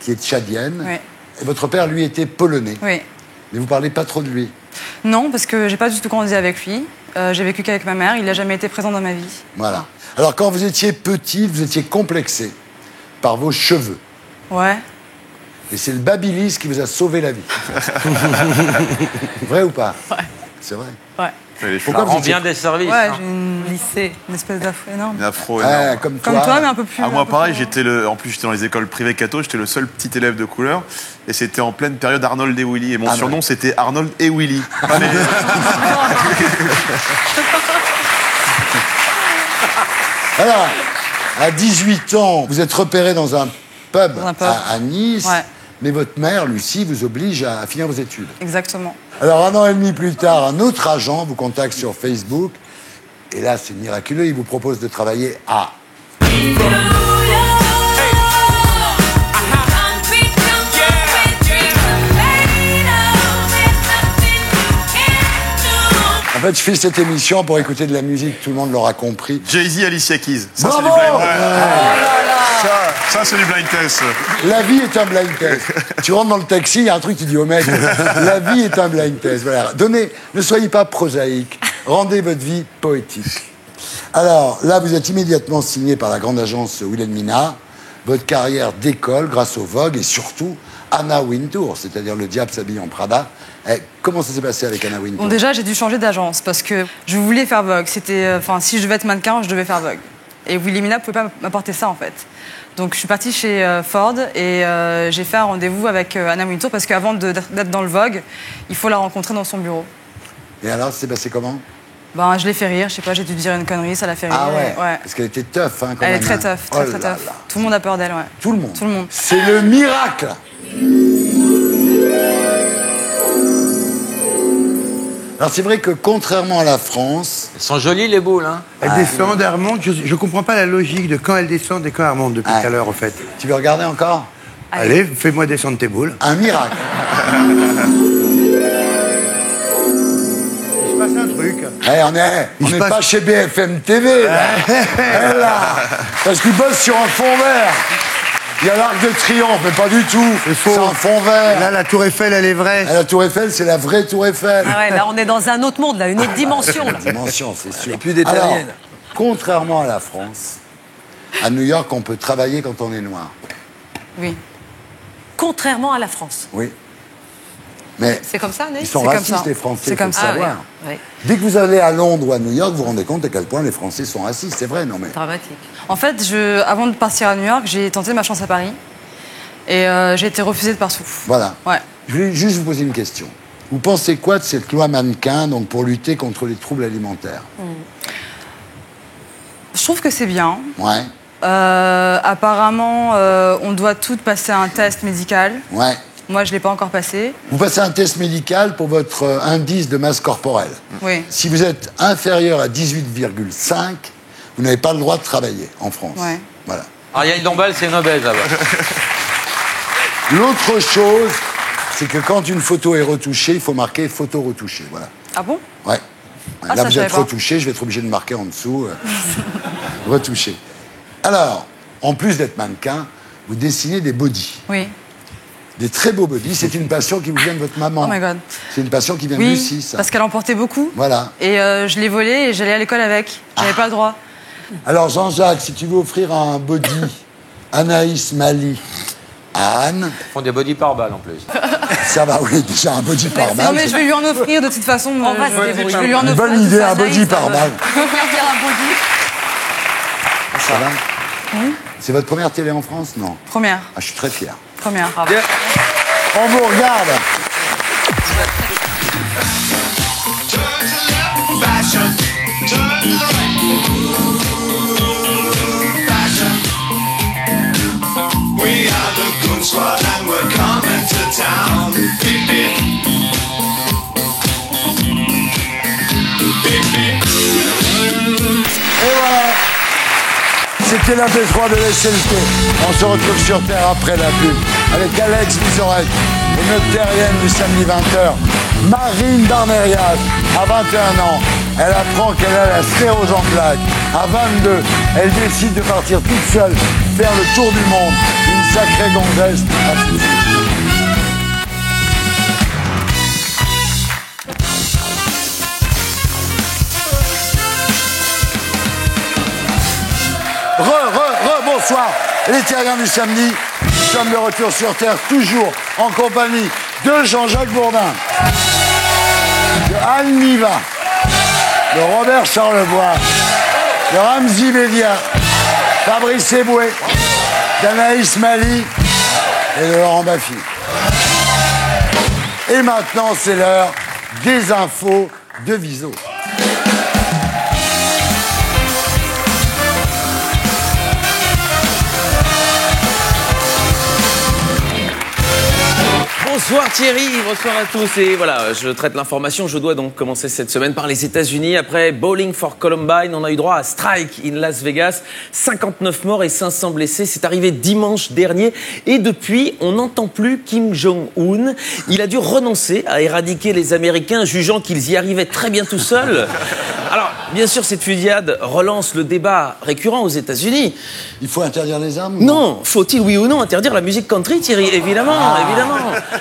A: qui est tchadienne.
B: Oui.
A: Et votre père, lui, était polonais.
B: Oui.
A: Mais vous parlez pas trop de lui.
B: Non, parce que j'ai pas du tout grandi avec lui. J'ai vécu qu'avec ma mère. Il n'a jamais été présent dans ma vie.
A: Voilà. Alors, quand vous étiez petite, vous étiez complexée par vos cheveux.
B: Ouais.
A: Et c'est le babyliss qui vous a sauvé la vie. Vrai ou pas?
B: Ouais.
A: C'est vrai.
B: Ouais.
A: Pourquoi vous
D: On vient des services.
B: Ouais,
D: hein.
B: j'ai une lissée, une espèce d'afro énorme.
G: Une afro énorme.
A: Comme
B: toi, mais un peu plus.
G: Ah, moi,
B: un peu
G: pareil,
B: plus-
G: en plus, j'étais dans les écoles privées catho, j'étais le seul petit élève de couleur. Et c'était en pleine période Arnold et Willy. Et mon surnom, c'était Arnold et Willy. Pas les-
A: Alors, à 18 ans, vous êtes repéré dans un pub,
B: pub.
A: à Nice.
B: Ouais.
A: Mais votre mère, Lucie, vous oblige à finir vos études.
B: Exactement.
A: Alors, 1 an et demi plus tard, un autre agent vous contacte sur Facebook. Et là, c'est miraculeux, il vous propose de travailler à... En fait, je fais cette émission pour écouter de la musique, tout le monde l'aura compris.
G: Jay-Z, Alicia Keys. Ça,
A: Bravo.
G: c'est du blind Ça, c'est du blind test.
A: La vie est un blind test. Tu rentres dans le taxi, il y a un truc, tu dis au mec, la vie est un blind test. Voilà. Ne soyez pas prosaïque, rendez votre vie poétique. Alors, là, vous êtes immédiatement signé par la grande agence Wilhelmina. Votre carrière décolle grâce au Vogue et surtout Anna Wintour, c'est-à-dire le diable s'habille en Prada. Comment ça s'est passé avec Anna Wintour?
B: Bon, déjà, j'ai dû changer d'agence parce que je voulais faire Vogue. C'était, si je devais être mannequin, je devais faire Vogue. Et Wilhelmina ne pouvait pas m'apporter ça, en fait. Donc, je suis partie chez Ford et j'ai fait un rendez-vous avec Anna Wintour parce qu'avant d'être dans le Vogue, il faut la rencontrer dans son bureau.
A: Et alors, ça s'est passé comment?
B: Ben, je l'ai fait rire, je sais pas, j'ai dû dire une connerie, ça l'a fait rire.
A: Ah ouais,
B: ouais.
A: Parce qu'elle était tough, hein, quand
B: Elle
A: même.
B: est très tough, très très tough. Tout le monde a peur d'elle, ouais.
A: Tout le monde?
B: Tout le monde.
A: C'est le miracle. Alors c'est vrai que contrairement à la France...
D: Elles sont jolies les boules, hein.
F: Elle descend, elle remonte. Je comprends pas la logique de quand elle descend et quand elle remonte depuis tout à l'heure, en fait.
A: Tu veux regarder encore?
F: Allez, fais-moi descendre tes boules.
A: Un miracle.
F: Il se passe un truc.
A: On n'est pas chez BFM TV, là. Là. Parce qu'ils bossent sur un fond vert. Il y a l'Arc de Triomphe, mais pas du tout. C'est un fond vert.
F: Là, la Tour Eiffel, elle est vraie.
A: La Tour Eiffel, c'est la vraie Tour Eiffel.
E: Ah ouais, là, on est dans un autre monde, là, une autre dimension. Là.
A: Dimension, c'est sûr.
R: Et plus des
A: Alors,
R: terriennes.
A: contrairement à la France, à New York, on peut travailler quand on est noir.
E: Oui. Contrairement à la France.
A: Oui. Mais
E: c'est comme ça, Anaïs?
A: ils sont
E: C'est comme
A: racistes,
E: ça.
A: les Français,
E: C'est comme
A: faut le
E: ça,
A: savoir.
E: oui.
A: Dès que vous allez à Londres ou à New York, vous vous rendez compte à quel point les Français sont racistes. C'est vrai, non mais...
E: Dramatique.
B: En fait, avant de partir à New York, j'ai tenté ma chance à Paris. Et j'ai été refusée de partout.
A: Voilà.
B: Ouais.
A: Je voulais juste vous poser une question. Vous pensez quoi de cette loi mannequin, donc pour lutter contre les troubles alimentaires?
B: Je trouve que c'est bien.
A: Ouais.
B: Apparemment, on doit toutes passer un test médical.
A: Ouais.
B: Moi, je ne l'ai pas encore passé.
A: Vous passez un test médical pour votre indice de masse corporelle.
B: Oui.
A: Si vous êtes inférieur à 18,5, vous n'avez pas le droit de travailler en France.
B: Ouais.
A: Voilà.
D: Ariel Dombal, c'est une obèse là-bas.
A: L'autre chose, c'est que quand une photo est retouchée, il faut marquer photo retouchée. Voilà.
B: Ah bon?
A: Ouais.
B: Ah,
A: là,
B: ça,
A: vous
B: je
A: êtes
B: savais pas.
A: retouché, je vais être obligé de marquer en dessous. Retouché. Alors, en plus d'être mannequin, vous dessinez des bodys.
B: Oui.
A: des très beaux bodys. C'est une passion qui vous vient de votre maman.
B: Oh my God.
A: C'est une passion qui vient de
B: Oui,
A: Lucie, ça.
B: parce qu'elle en portait beaucoup.
A: Voilà.
B: Et je l'ai volé et j'allais à l'école avec. J'avais pas le droit.
A: Alors Jean-Jacques, si tu veux offrir un body Anaïs Mali à Anne...
D: Ils font des body par balle en plus.
A: Ça va, oui, déjà un body par balle.
B: Non mais je vais lui en offrir de toute façon. Je vais lui en
A: Une
B: offrir.
A: bonne idée, un body par balle. Ça va C'est votre première télé en France? Non.
B: Première.
A: Ah, je suis très fier.
B: Première.
A: On vous regarde.
P: We are the Goon Squad and we're coming to town. Beep, beep. Beep, beep.
A: Et voilà. C'était la B3 de l'SLT. On se retrouve sur Terre après la pub avec Alex Vizorek et notre terrienne du samedi 20h, Marine Barnerias, à 21 ans. Elle apprend qu'elle a la sclérose en plaques. À 22, elle décide de partir toute seule faire le tour du monde. Une sacrée gonzesse. À tout de suite. Bonsoir, les terriens du samedi. Nous sommes de retour sur Terre, toujours en compagnie de Jean-Jacques Bourdin, de Anne Niva, de Robert Charlebois, de Ramzy Bédia, Fabrice Eboué, d'Anaïs Mali et de Laurent Baffy. Et maintenant, c'est l'heure des infos de Viso.
I: Bonsoir Thierry, bonsoir à tous. Et voilà, je traite l'information. Je dois donc commencer cette semaine par les États-Unis. Après Bowling for Columbine, on a eu droit à Strike in Las Vegas. 59 morts et 500 blessés. C'est arrivé dimanche dernier. Et depuis, on n'entend plus Kim Jong-un. Il a dû renoncer à éradiquer les Américains, jugeant qu'ils y arrivaient très bien tout seuls. Alors, bien sûr, cette fusillade relance le débat récurrent aux États-Unis.
A: Il faut interdire les armes?
I: Non. Faut-il, oui ou non, interdire la musique country, Thierry? Évidemment, évidemment.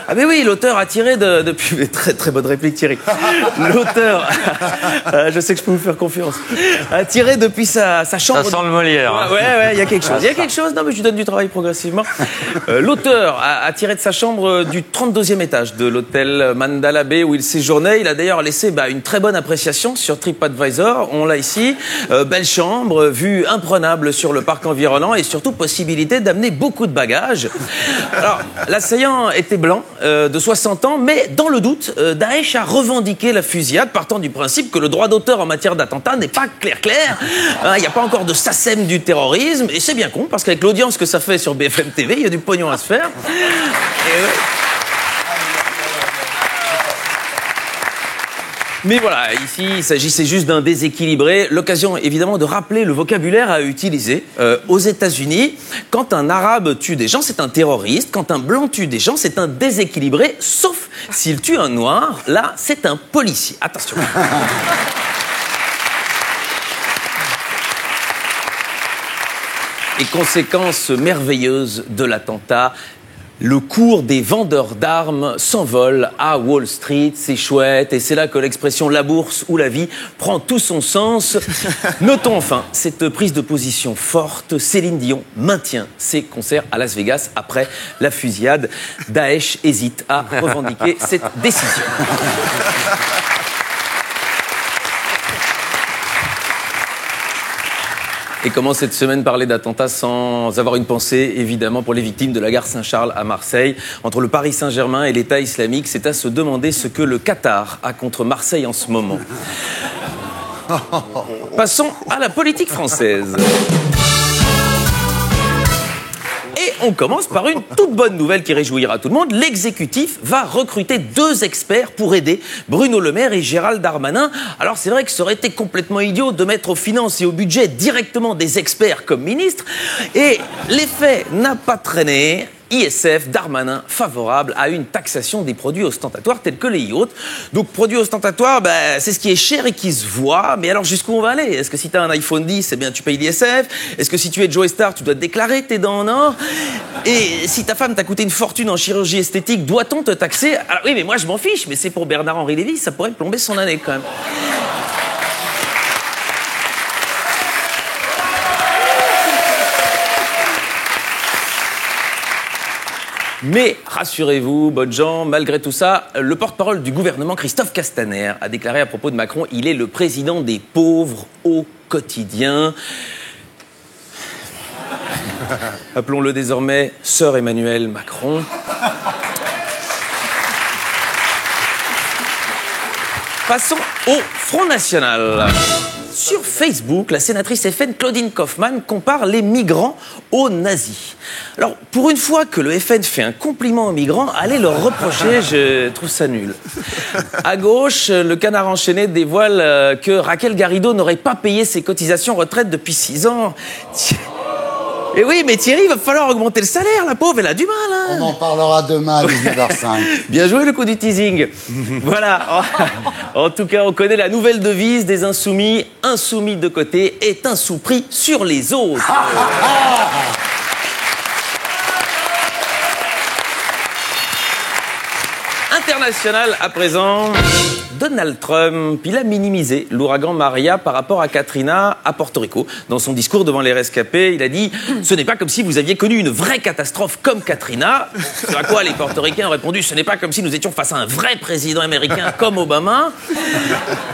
I: Ah mais oui, l'auteur a tiré depuis... Très très bonne réplique, Thierry. L'auteur, je sais que je peux vous faire confiance, a tiré depuis sa chambre...
D: Ça sent le Molière. Hein.
I: Ouais, il y a quelque chose. Il y a quelque chose, non mais je lui donne du travail progressivement. L'auteur a tiré de sa chambre du 32e étage de l'hôtel Mandala Bay où il séjournait. Il a d'ailleurs laissé une très bonne appréciation sur TripAdvisor. On l'a ici. Belle chambre, vue imprenable sur le parc environnant et surtout possibilité d'amener beaucoup de bagages. Alors, l'assaillant était blanc, de 60 ans, mais dans le doute, Daesh a revendiqué la fusillade, partant du principe que le droit d'auteur en matière d'attentat n'est pas clair. Il n'y a pas encore de SACEM du terrorisme, et c'est bien con, parce qu'avec l'audience que ça fait sur BFM TV, il y a du pognon à se faire. Et ouais. Mais voilà, ici, il s'agissait juste d'un déséquilibré. L'occasion, évidemment, de rappeler le vocabulaire à utiliser. Aux États-Unis, quand un arabe tue des gens, c'est un terroriste. Quand un blanc tue des gens, c'est un déséquilibré. Sauf s'il tue un noir, là, c'est un policier. Attention. Et conséquence merveilleuse de l'attentat, le cours des vendeurs d'armes s'envole à Wall Street, c'est chouette, et c'est là que l'expression « la bourse ou la vie » prend tout son sens. Notons enfin cette prise de position forte. Céline Dion maintient ses concerts à Las Vegas après la fusillade. Daesh hésite à revendiquer cette décision. Et comment cette semaine parler d'attentats sans avoir une pensée, évidemment, pour les victimes de la gare Saint-Charles à Marseille. Entre le Paris Saint-Germain et l'État islamique, c'est à se demander ce que le Qatar a contre Marseille en ce moment. Passons à la politique française. Et on commence par une toute bonne nouvelle qui réjouira tout le monde. L'exécutif va recruter 2 experts pour aider Bruno Le Maire et Gérald Darmanin. Alors c'est vrai que ça aurait été complètement idiot de mettre aux finances et au budget directement des experts comme ministres. Et l'effet n'a pas traîné. ISF, Darmanin, favorable à une taxation des produits ostentatoires tels que les yachts. Donc, produits ostentatoires, c'est ce qui est cher et qui se voit. Mais alors, jusqu'où on va aller? Est-ce que si tu as un iPhone 10, eh bien, tu payes l'ISF? Est-ce que si tu es Joey Star, tu dois te déclarer tes dents en or? Et si ta femme t'a coûté une fortune en chirurgie esthétique, doit-on te taxer? Alors oui, mais moi, je m'en fiche. Mais c'est pour Bernard-Henri Lévy, ça pourrait plomber son année, quand même. Mais rassurez-vous, bonnes gens, malgré tout ça, le porte-parole du gouvernement, Christophe Castaner, a déclaré à propos de Macron, il est le président des pauvres au quotidien. Appelons-le désormais Sœur Emmanuel Macron. Passons au Front National. Sur Facebook, la sénatrice FN Claudine Kaufmann compare les migrants aux nazis. Alors, pour une fois que le FN fait un compliment aux migrants, allez leur reprocher, je trouve ça nul. À gauche, le Canard enchaîné dévoile que Raquel Garrido n'aurait pas payé ses cotisations retraite depuis 6 ans. Et oui, mais Thierry, il va falloir augmenter le salaire, la pauvre, elle a du mal. Hein.
A: On en parlera demain à 19h05.
I: Bien joué le coup du teasing. Voilà. En tout cas, on connaît la nouvelle devise des insoumis. Insoumis de côté est un sous-prix sur les autres. International à présent. Donald Trump, il a minimisé l'ouragan Maria par rapport à Katrina à Porto Rico. Dans son discours devant les rescapés, il a dit « Ce n'est pas comme si vous aviez connu une vraie catastrophe comme Katrina ». Ce à quoi les portoricains ont répondu « Ce n'est pas comme si nous étions face à un vrai président américain comme Obama ».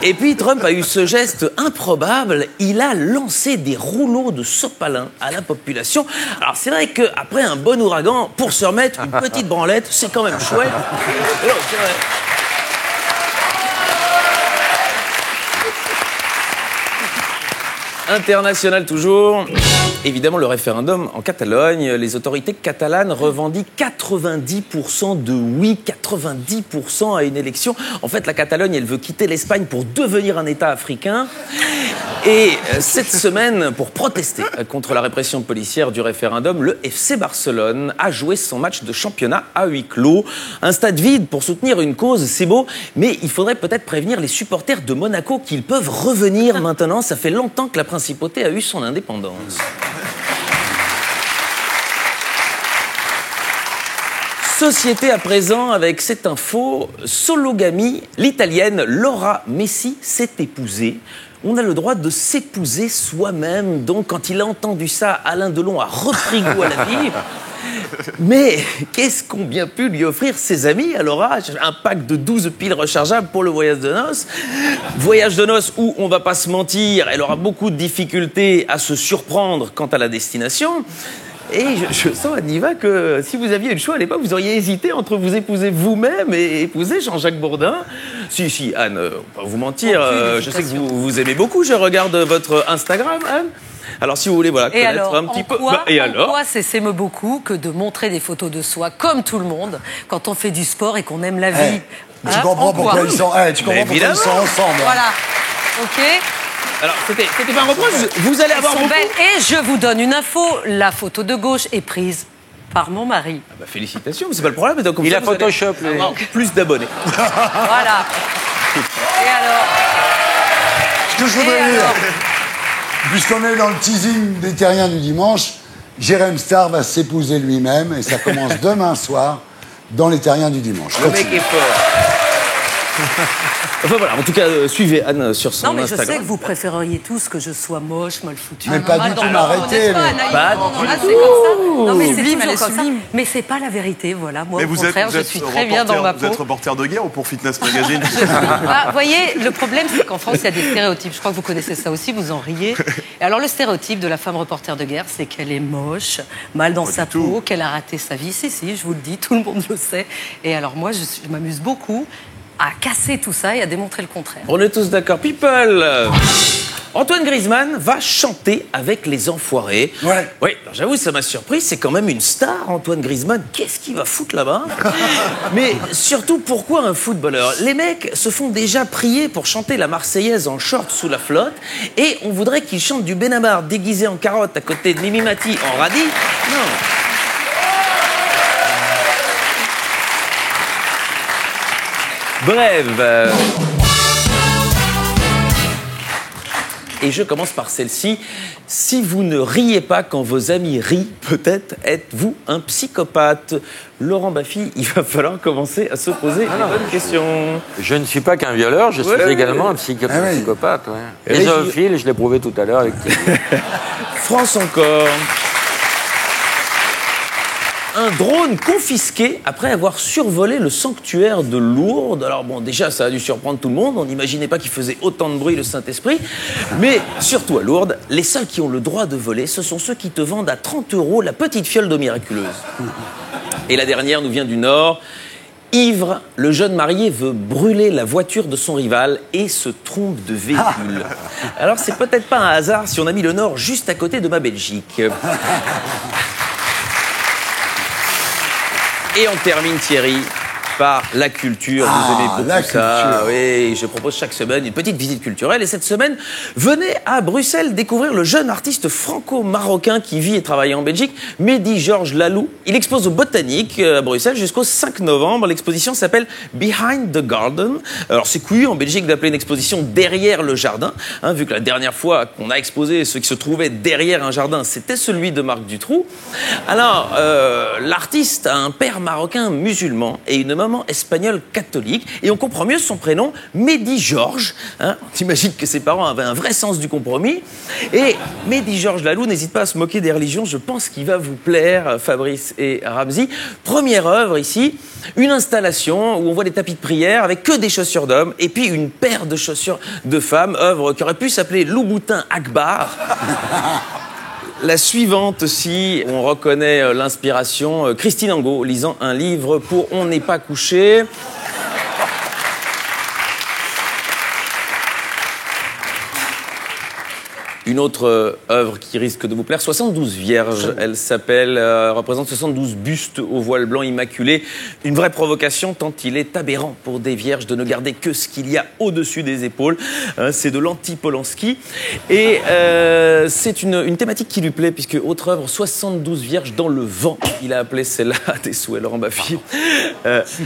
I: Et puis Trump a eu ce geste improbable, il a lancé des rouleaux de sopalin à la population. Alors c'est vrai qu'après un bon ouragan, pour se remettre une petite branlette, c'est quand même chouette. Alors, c'est vrai. International toujours. Évidemment, le référendum en Catalogne, les autorités catalanes revendiquent 90% de oui, 90% à une élection. En fait, la Catalogne, elle veut quitter l'Espagne pour devenir un État africain. Et cette semaine, pour protester contre la répression policière du référendum, le FC Barcelone a joué son match de championnat à huis clos. Un stade vide pour soutenir une cause, c'est beau, mais il faudrait peut-être prévenir les supporters de Monaco qu'ils peuvent revenir maintenant. Ça fait longtemps que la principauté a eu son indépendance. Société à présent avec cette info, Sologamy, l'italienne Laura Messi s'est épousée. On a le droit de s'épouser soi-même. Donc, quand il a entendu ça, Alain Delon a repris goût à la vie. Mais qu'est-ce qu'ont bien pu lui offrir ses amis à Laura? Un pack de 12 piles rechargeables pour le voyage de noces. Voyage de noces où, on va pas se mentir, elle aura beaucoup de difficultés à se surprendre quant à la destination. Et je sens, Anniva, que si vous aviez eu le choix à l'époque, vous auriez hésité entre vous épouser vous-même et épouser Jean-Jacques Bourdin. Si, Anne, pas vous mentir, je sais que vous aimez beaucoup, je regarde votre Instagram, Anne. Alors, si vous voulez, voilà, connaître un petit peu...
E: Et alors, pourquoi s'émeut beaucoup que de montrer des photos de soi, comme tout le monde, quand on fait du sport et qu'on aime la vie?
A: Tu comprends pourquoi ils sont ensemble.
E: Voilà, ok.
I: Alors, c'était pas un reproche, vous allez avoir beaucoup...
E: Et je vous donne une info, la photo de gauche est prise par mon mari.
I: Ah bah, félicitations, mais c'est pas le problème. Donc,
D: il a Photoshop,
I: plus d'abonnés.
E: Voilà. Et alors?
A: Ce que je voudrais dire, puisqu'on est dans le teasing des terriens du dimanche, Jérém Star va s'épouser lui-même et ça commence demain soir dans les terriens du dimanche.
I: Le mec est fort. Enfin voilà, en tout cas, suivez Anne sur son Instagram.
E: Non, mais je sais que vous préféreriez tous que je sois moche, mal foutue.
A: Mais pas du tout m'arrêter.
E: Pas du tout. C'est comme ça. Non, mais c'est toujours comme ça. Mais c'est pas la vérité, voilà. Moi, au contraire, je suis très bien dans ma peau.
G: Vous êtes reporter de guerre ou pour Fitness Magazine?
E: Vous voyez, le problème, c'est qu'en France, il y a des stéréotypes. Je crois que vous connaissez ça aussi, vous en riez. Et alors, le stéréotype de la femme reporter de guerre, c'est qu'elle est moche, mal dans sa peau, qu'elle a raté sa vie. Si, je vous le dis, tout le monde le sait. Et alors, moi, je m'amuse beaucoup à casser tout ça et à démontrer le contraire.
I: On est tous d'accord. People, Antoine Griezmann va chanter avec les Enfoirés.
A: Ouais.
I: Oui, alors j'avoue, ça m'a surpris. C'est quand même une star, Antoine Griezmann. Qu'est-ce qu'il va foutre là-bas? Mais surtout, pourquoi un footballeur? Les mecs se font déjà prier pour chanter la Marseillaise en short sous la flotte. Et on voudrait qu'il chante du Benamar déguisé en carotte à côté de Mimi Mati en radis. Non. Brève. Et je commence par celle-ci. Si vous ne riez pas quand vos amis rient, peut-être êtes-vous un psychopathe. Laurent Baffy, il va falloir commencer à se poser les bonnes questions.
D: Je ne suis pas qu'un violeur, je suis également un psychopathe. Ouais. Et zoophile, je l'ai prouvé tout à l'heure avec
I: France encore. Un drone confisqué après avoir survolé le sanctuaire de Lourdes. Alors bon, déjà, ça a dû surprendre tout le monde. On n'imaginait pas qu'il faisait autant de bruit, le Saint-Esprit. Mais surtout à Lourdes, les seuls qui ont le droit de voler, ce sont ceux qui te vendent à 30 € la petite fiole d'eau miraculeuse. Et la dernière nous vient du Nord. Ivre, le jeune marié veut brûler la voiture de son rival et se trompe de véhicule. Alors, c'est peut-être pas un hasard si on a mis le Nord juste à côté de ma Belgique. Et on termine, Thierry, par la culture. Vous aimez beaucoup ça. Oui, je propose chaque semaine une petite visite culturelle. Et cette semaine, venez à Bruxelles découvrir le jeune artiste franco-marocain qui vit et travaille en Belgique, Mehdi Georges Lalou. Il expose au Botanique à Bruxelles jusqu'au 5 novembre. L'exposition s'appelle Behind the Garden. Alors c'est couillu en Belgique d'appeler une exposition derrière le jardin, hein, vu que la dernière fois qu'on a exposé ce qui se trouvait derrière un jardin, c'était celui de Marc Dutroux. Alors, l'artiste a un père marocain musulman et une maman espagnole catholique, et on comprend mieux son prénom, Mehdi Georges. Hein, on imagine que ses parents avaient un vrai sens du compromis. Et Mehdi Georges Lalou n'hésite pas à se moquer des religions. Je pense qu'il va vous plaire, Fabrice et Ramzy. Première œuvre ici, une installation où on voit des tapis de prière avec que des chaussures d'hommes et puis une paire de chaussures de femmes. Œuvre qui aurait pu s'appeler Louboutin Akbar. La suivante aussi, on reconnaît l'inspiration, Christine Angot lisant un livre pour On n'est pas couché. Une autre œuvre qui risque de vous plaire, 72 vierges. Elle s'appelle, représente 72 bustes au voile blanc immaculé. Une vraie provocation tant il est aberrant pour des vierges de ne garder que ce qu'il y a au-dessus des épaules. C'est de l'anti-Polanski. Et c'est une thématique qui lui plaît, puisque autre œuvre, 72 vierges dans le vent. Il a appelé celle-là des souhaits, Laurent Baffy.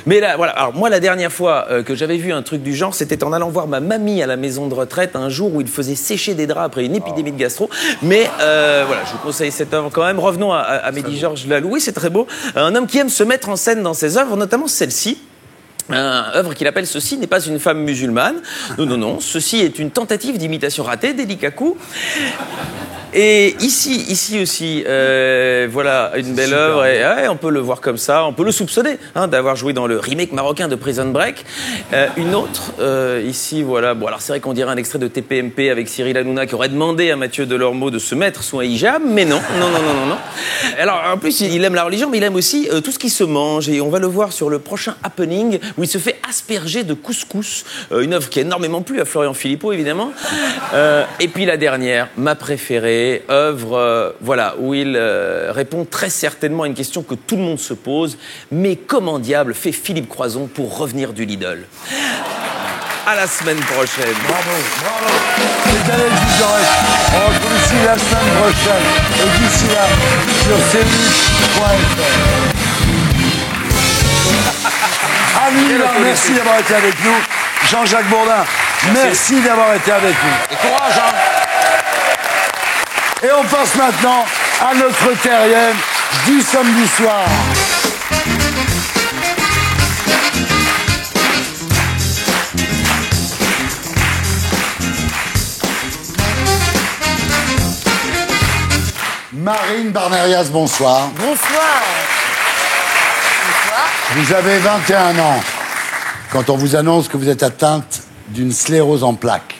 I: Mais là, voilà. Alors moi, la dernière fois que j'avais vu un truc du genre, c'était en allant voir ma mamie à la maison de retraite, un jour où il faisait sécher des draps après une épidémie de gastro. Mais voilà, je vous conseille cette œuvre quand même. Revenons à Mehdi Georges Lalou. Oui, c'est très beau. Un homme qui aime se mettre en scène dans ses œuvres, notamment celle-ci. Œuvre qu'il appelle « Ceci n'est pas une femme musulmane ». Non, non, non. Ceci est une tentative d'imitation ratée d'Eli Kakou. Et ici aussi, voilà une belle œuvre. Et ouais, on peut le voir comme ça, on peut le soupçonner d'avoir joué dans le remake marocain de Prison Break. Une autre, ici, voilà. Bon, alors c'est vrai qu'on dirait un extrait de TPMP avec Cyril Hanouna qui aurait demandé à Mathieu Delormeau de se mettre sous un hijab, mais non. Alors en plus, il aime la religion, mais il aime aussi tout ce qui se mange. Et on va le voir sur le prochain happening où il se fait asperger de couscous. Une œuvre qui a énormément plu à Florian Philippot, évidemment. Et puis la dernière, ma préférée. Œuvre, voilà, où il répond très certainement à une question que tout le monde se pose. Mais comment diable fait Philippe Croizon pour revenir du Lidl ? À la semaine prochaine.
A: Bravo. C'est Alex Vizorek. On retrouve ici la semaine prochaine. Et d'ici là, sur cmux.fr. Annie, merci d'avoir été avec nous. Jean-Jacques Bourdin, merci d'avoir été avec nous.
D: Et courage, hein.
A: Et on passe maintenant à notre terrienne du samedi soir. Marine Barnerias, bonsoir.
K: Bonsoir.
A: Vous avez 21 ans quand on vous annonce que vous êtes atteinte d'une sclérose en plaques.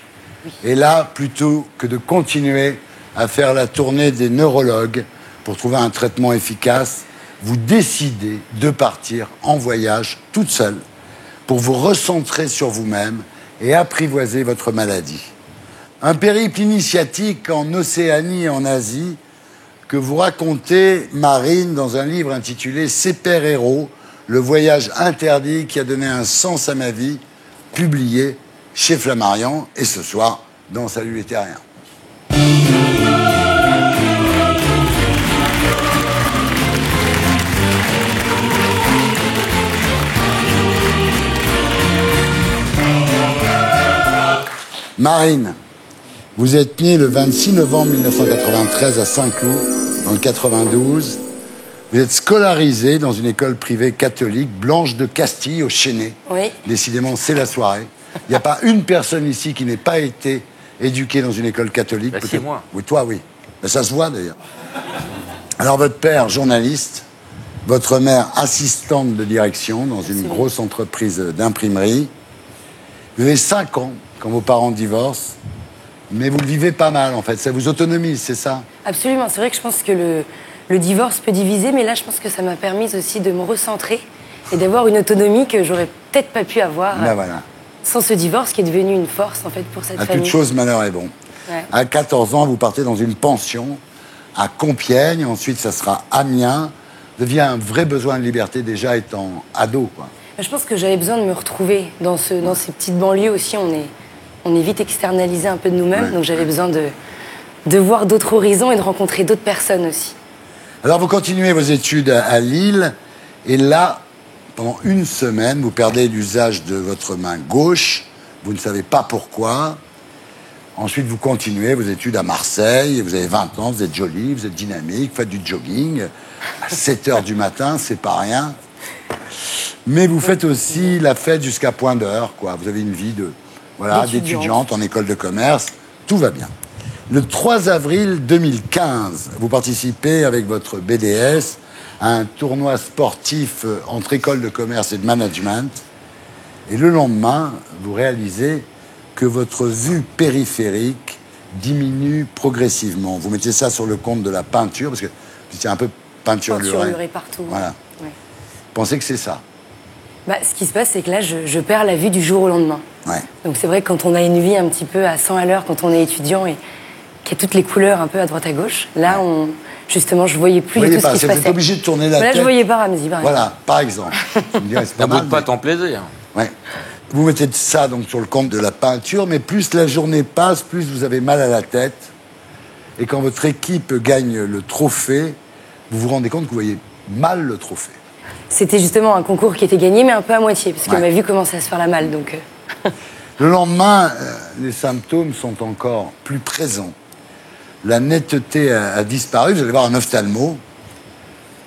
A: Et là, plutôt que de continuer à faire la tournée des neurologues pour trouver un traitement efficace, vous décidez de partir en voyage toute seule pour vous recentrer sur vous-même et apprivoiser votre maladie. Un périple initiatique en Océanie et en Asie que vous racontez, Marine, dans un livre intitulé « Super Héros, le voyage interdit qui a donné un sens à ma vie », publié chez Flammarion et ce soir dans Salut les Terriens. Marine, vous êtes née le 26 novembre 1993 à Saint-Cloud, dans le 92. Vous êtes scolarisée dans une école privée catholique, Blanche de Castille, au Chesnay.
K: Oui.
A: Décidément, c'est la soirée. Il n'y a pas une personne ici qui n'ait pas été éduquée dans une école catholique.
D: Bah, c'est moi.
A: Oui, toi, oui. Ben, ça se voit, d'ailleurs. Alors, votre père, journaliste, votre mère, assistante de direction dans une grosse entreprise d'imprimerie. Vous avez 5 ans quand vos parents divorcent, mais vous le vivez pas mal, en fait. Ça vous autonomise, c'est ça?
K: Absolument. C'est vrai que je pense que le divorce peut diviser, mais là, je pense que ça m'a permis aussi de me recentrer et d'avoir une autonomie que j'aurais peut-être pas pu avoir
A: Voilà.
K: sans ce divorce qui est devenu une force, en fait, pour cette
A: À
K: famille.
A: toute chose, malheur est bon.
K: Ouais.
A: À 14 ans, vous partez dans une pension à Compiègne. Ensuite, ça sera Amiens. Devient un vrai besoin de liberté déjà étant ado, quoi.
K: Je pense que j'avais besoin de me retrouver dans ces petites banlieues aussi. On est vite externalisé un peu de nous-mêmes, donc j'avais besoin de voir d'autres horizons et de rencontrer d'autres personnes aussi.
A: Alors, vous continuez vos études à Lille, et là, pendant une semaine, vous perdez l'usage de votre main gauche. Vous ne savez pas pourquoi. Ensuite, vous continuez vos études à Marseille. Vous avez 20 ans, vous êtes jolie, vous êtes dynamique, vous faites du jogging. À 7h du matin, c'est pas rien. Mais vous faites aussi la fête jusqu'à point d'heure, quoi. Vous avez une vie d'étudiante en école de commerce. Tout va bien. Le 3 avril 2015, vous participez avec votre BDS à un tournoi sportif entre écoles de commerce et de management. Et le lendemain, vous réalisez que votre vue périphérique diminue progressivement. Vous mettez ça sur le compte de la peinture, parce que c'est un peu peinturluré
K: partout.
A: Voilà.
K: Ouais.
A: Vous pensez que c'est ça?
K: Ce qui se passe, c'est que là, je perds la vue du jour au lendemain.
A: Ouais.
K: Donc c'est vrai que quand on a une vie un petit peu à 100 à l'heure, quand on est étudiant et qu'il y a toutes les couleurs un peu à droite à gauche, là, justement, je voyais plus du tout ce qui se passait.
A: Vous êtes obligé de tourner la
K: Là,
A: tête.
K: je voyais pas Ramzy, par exemple.
A: Voilà, par exemple. Vous me direz, c'est pas mal,
D: N'aboute pas ton plaisir.
A: Ouais. Vous mettez ça donc sur le compte de la peinture, mais plus la journée passe, plus vous avez mal à la tête. Et quand votre équipe gagne le trophée, vous vous rendez compte que vous voyez mal le trophée.
K: C'était justement un concours qui était gagné, mais un peu à moitié, parce que ma vue commençait à se faire la malle. Donc,
A: Le lendemain, les symptômes sont encore plus présents. La netteté a disparu. Vous allez voir un ophtalmo.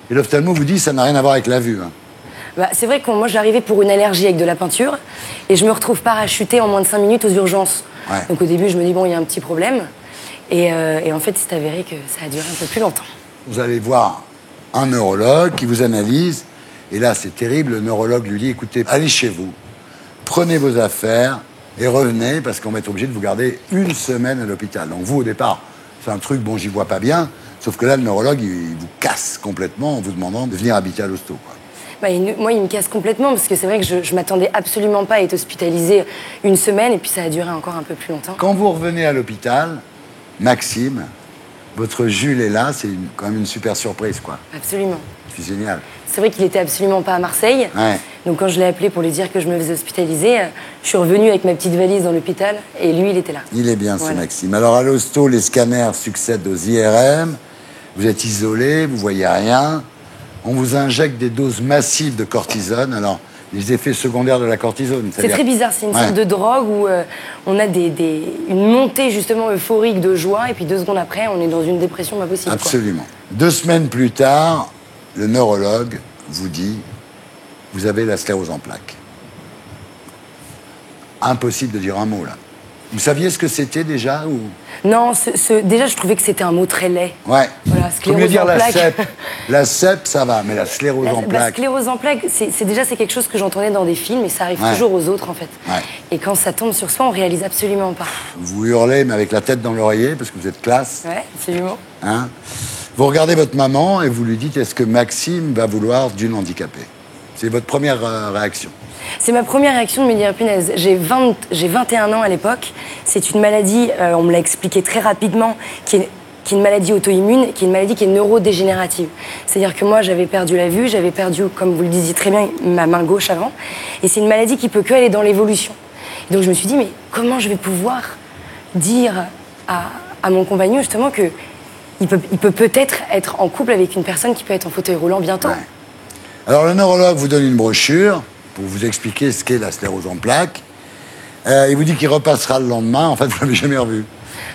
A: Et l'ophtalmo vous dit ça n'a rien à voir avec la vue. Hein.
K: C'est vrai que moi, j'arrivais pour une allergie avec de la peinture, et je me retrouve parachutée en moins de 5 minutes aux urgences.
A: Ouais.
K: Donc au début, je me dis, bon, il y a un petit problème. Et en fait, c'est avéré que ça a duré un peu plus longtemps.
A: Vous allez voir un neurologue qui vous analyse. Et là, c'est terrible. Le neurologue lui dit, écoutez, allez chez vous, prenez vos affaires et revenez, parce qu'on va être obligé de vous garder une semaine à l'hôpital. Donc vous, au départ, c'est un truc, bon, j'y vois pas bien. Sauf que là, le neurologue, il vous casse complètement en vous demandant de venir habiter à l'hosto, quoi.
K: Moi, il me casse complètement, parce que c'est vrai que je m'attendais absolument pas à être hospitalisée une semaine, et puis ça a duré encore un peu plus longtemps.
A: Quand vous revenez à l'hôpital, Maxime, votre Jules est là, c'est quand même une super surprise, quoi.
K: Absolument.
A: C'est génial.
K: C'est vrai qu'il était absolument pas à Marseille.
A: Ouais.
K: Donc quand je l'ai appelé pour lui dire que je me faisais hospitaliser, je suis revenue avec ma petite valise dans l'hôpital, et lui, il était là.
A: Il est bien,
K: Voilà.
A: ce Maxime. Alors, à l'hosto, les scanners succèdent aux IRM. Vous êtes isolé, vous voyez rien. On vous injecte des doses massives de cortisone. Alors, les effets secondaires de la cortisone.
K: C'est très bizarre, c'est une sorte de drogue où on a une montée justement euphorique de joie, et puis 2 secondes après, on est dans une dépression pas possible.
A: Absolument. 2 semaines plus tard, le neurologue vous dit, vous avez la sclérose en plaques. Impossible de dire un mot, là. Vous saviez ce que c'était déjà ou...
K: Non, déjà, je trouvais que c'était un mot très laid.
A: Ouais.
K: Voilà,
A: Faut mieux
K: sclérose
A: dire
K: en
A: la
K: plaques.
A: CEP. La CEP, ça va, mais la sclérose en
K: La
A: plaques...
K: sclérose en plaques, c'est quelque chose que j'entendais dans des films, et ça arrive
A: Ouais.
K: toujours aux autres, en fait.
A: Ouais.
K: Et quand ça tombe sur soi, on réalise absolument pas.
A: Vous hurlez, mais avec la tête dans l'oreiller, parce que vous êtes classe.
K: Ouais, absolument.
A: Hein. Vous regardez votre maman et vous lui dites, est-ce que Maxime va vouloir d'une handicapée? C'est votre première réaction.
K: C'est ma première réaction de me dire, punaise, j'ai 21 ans à l'époque. C'est une maladie, on me l'a expliqué très rapidement, qui est une maladie auto-immune, qui est une maladie qui est neurodégénérative. C'est-à-dire que moi, j'avais perdu la vue, j'avais perdu, comme vous le disiez très bien, ma main gauche avant. Et c'est une maladie qui peut que aller dans l'évolution. Et donc je me suis dit, mais comment je vais pouvoir dire à mon compagnon, justement, que il peut peut-être être en couple avec une personne qui peut être en fauteuil roulant bientôt.
A: Ouais. Alors le neurologue vous donne une brochure pour vous expliquer ce qu'est la sclérose en plaques. Il vous dit qu'il repassera le lendemain. En fait, vous l'avez jamais revu.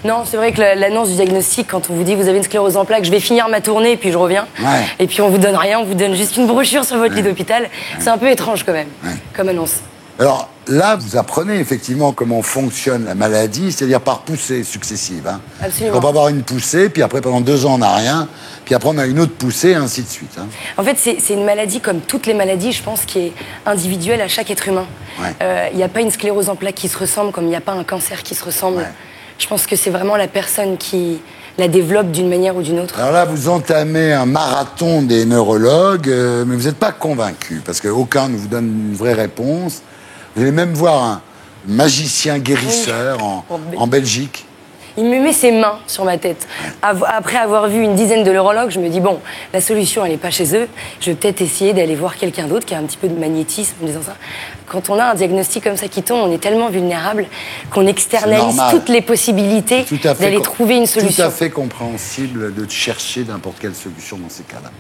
K: Non, c'est vrai que l'annonce du diagnostic, quand on vous dit vous avez une sclérose en plaques, je vais finir ma tournée et puis je reviens.
A: Ouais.
K: Et puis on vous donne rien, on vous donne juste une brochure sur votre lit d'hôpital. C'est un peu étrange quand même, comme annonce.
A: Alors là, vous apprenez effectivement comment fonctionne la maladie, c'est-à-dire par poussées successives. Hein.
K: Absolument.
A: On peut avoir une poussée, puis après pendant 2 ans on n'a rien, puis après on a une autre poussée, et ainsi de suite. Hein.
K: En fait, c'est une maladie comme toutes les maladies, je pense, qui est individuelle à chaque être humain. Il n'y a pas une sclérose en plaques qui se ressemble, comme il n'y a pas un cancer qui se ressemble. Je pense que c'est vraiment la personne qui la développe d'une manière ou d'une autre.
A: Alors là, vous entamez un marathon des neurologues, mais vous n'êtes pas convaincu, parce qu'aucun ne vous donne une vraie réponse. Vous allez même voir un magicien guérisseur en Belgique.
K: Il me met ses mains sur ma tête. Après avoir vu une dizaine de neurologues, je me dis, bon, la solution, elle n'est pas chez eux. Je vais peut-être essayer d'aller voir quelqu'un d'autre qui a un petit peu de magnétisme en disant ça. Quand on a un diagnostic comme ça qui tombe, on est tellement vulnérable qu'on externalise toutes les possibilités d'aller trouver une solution.
A: Tout à fait compréhensible de chercher n'importe quelle solution dans ces cas-là.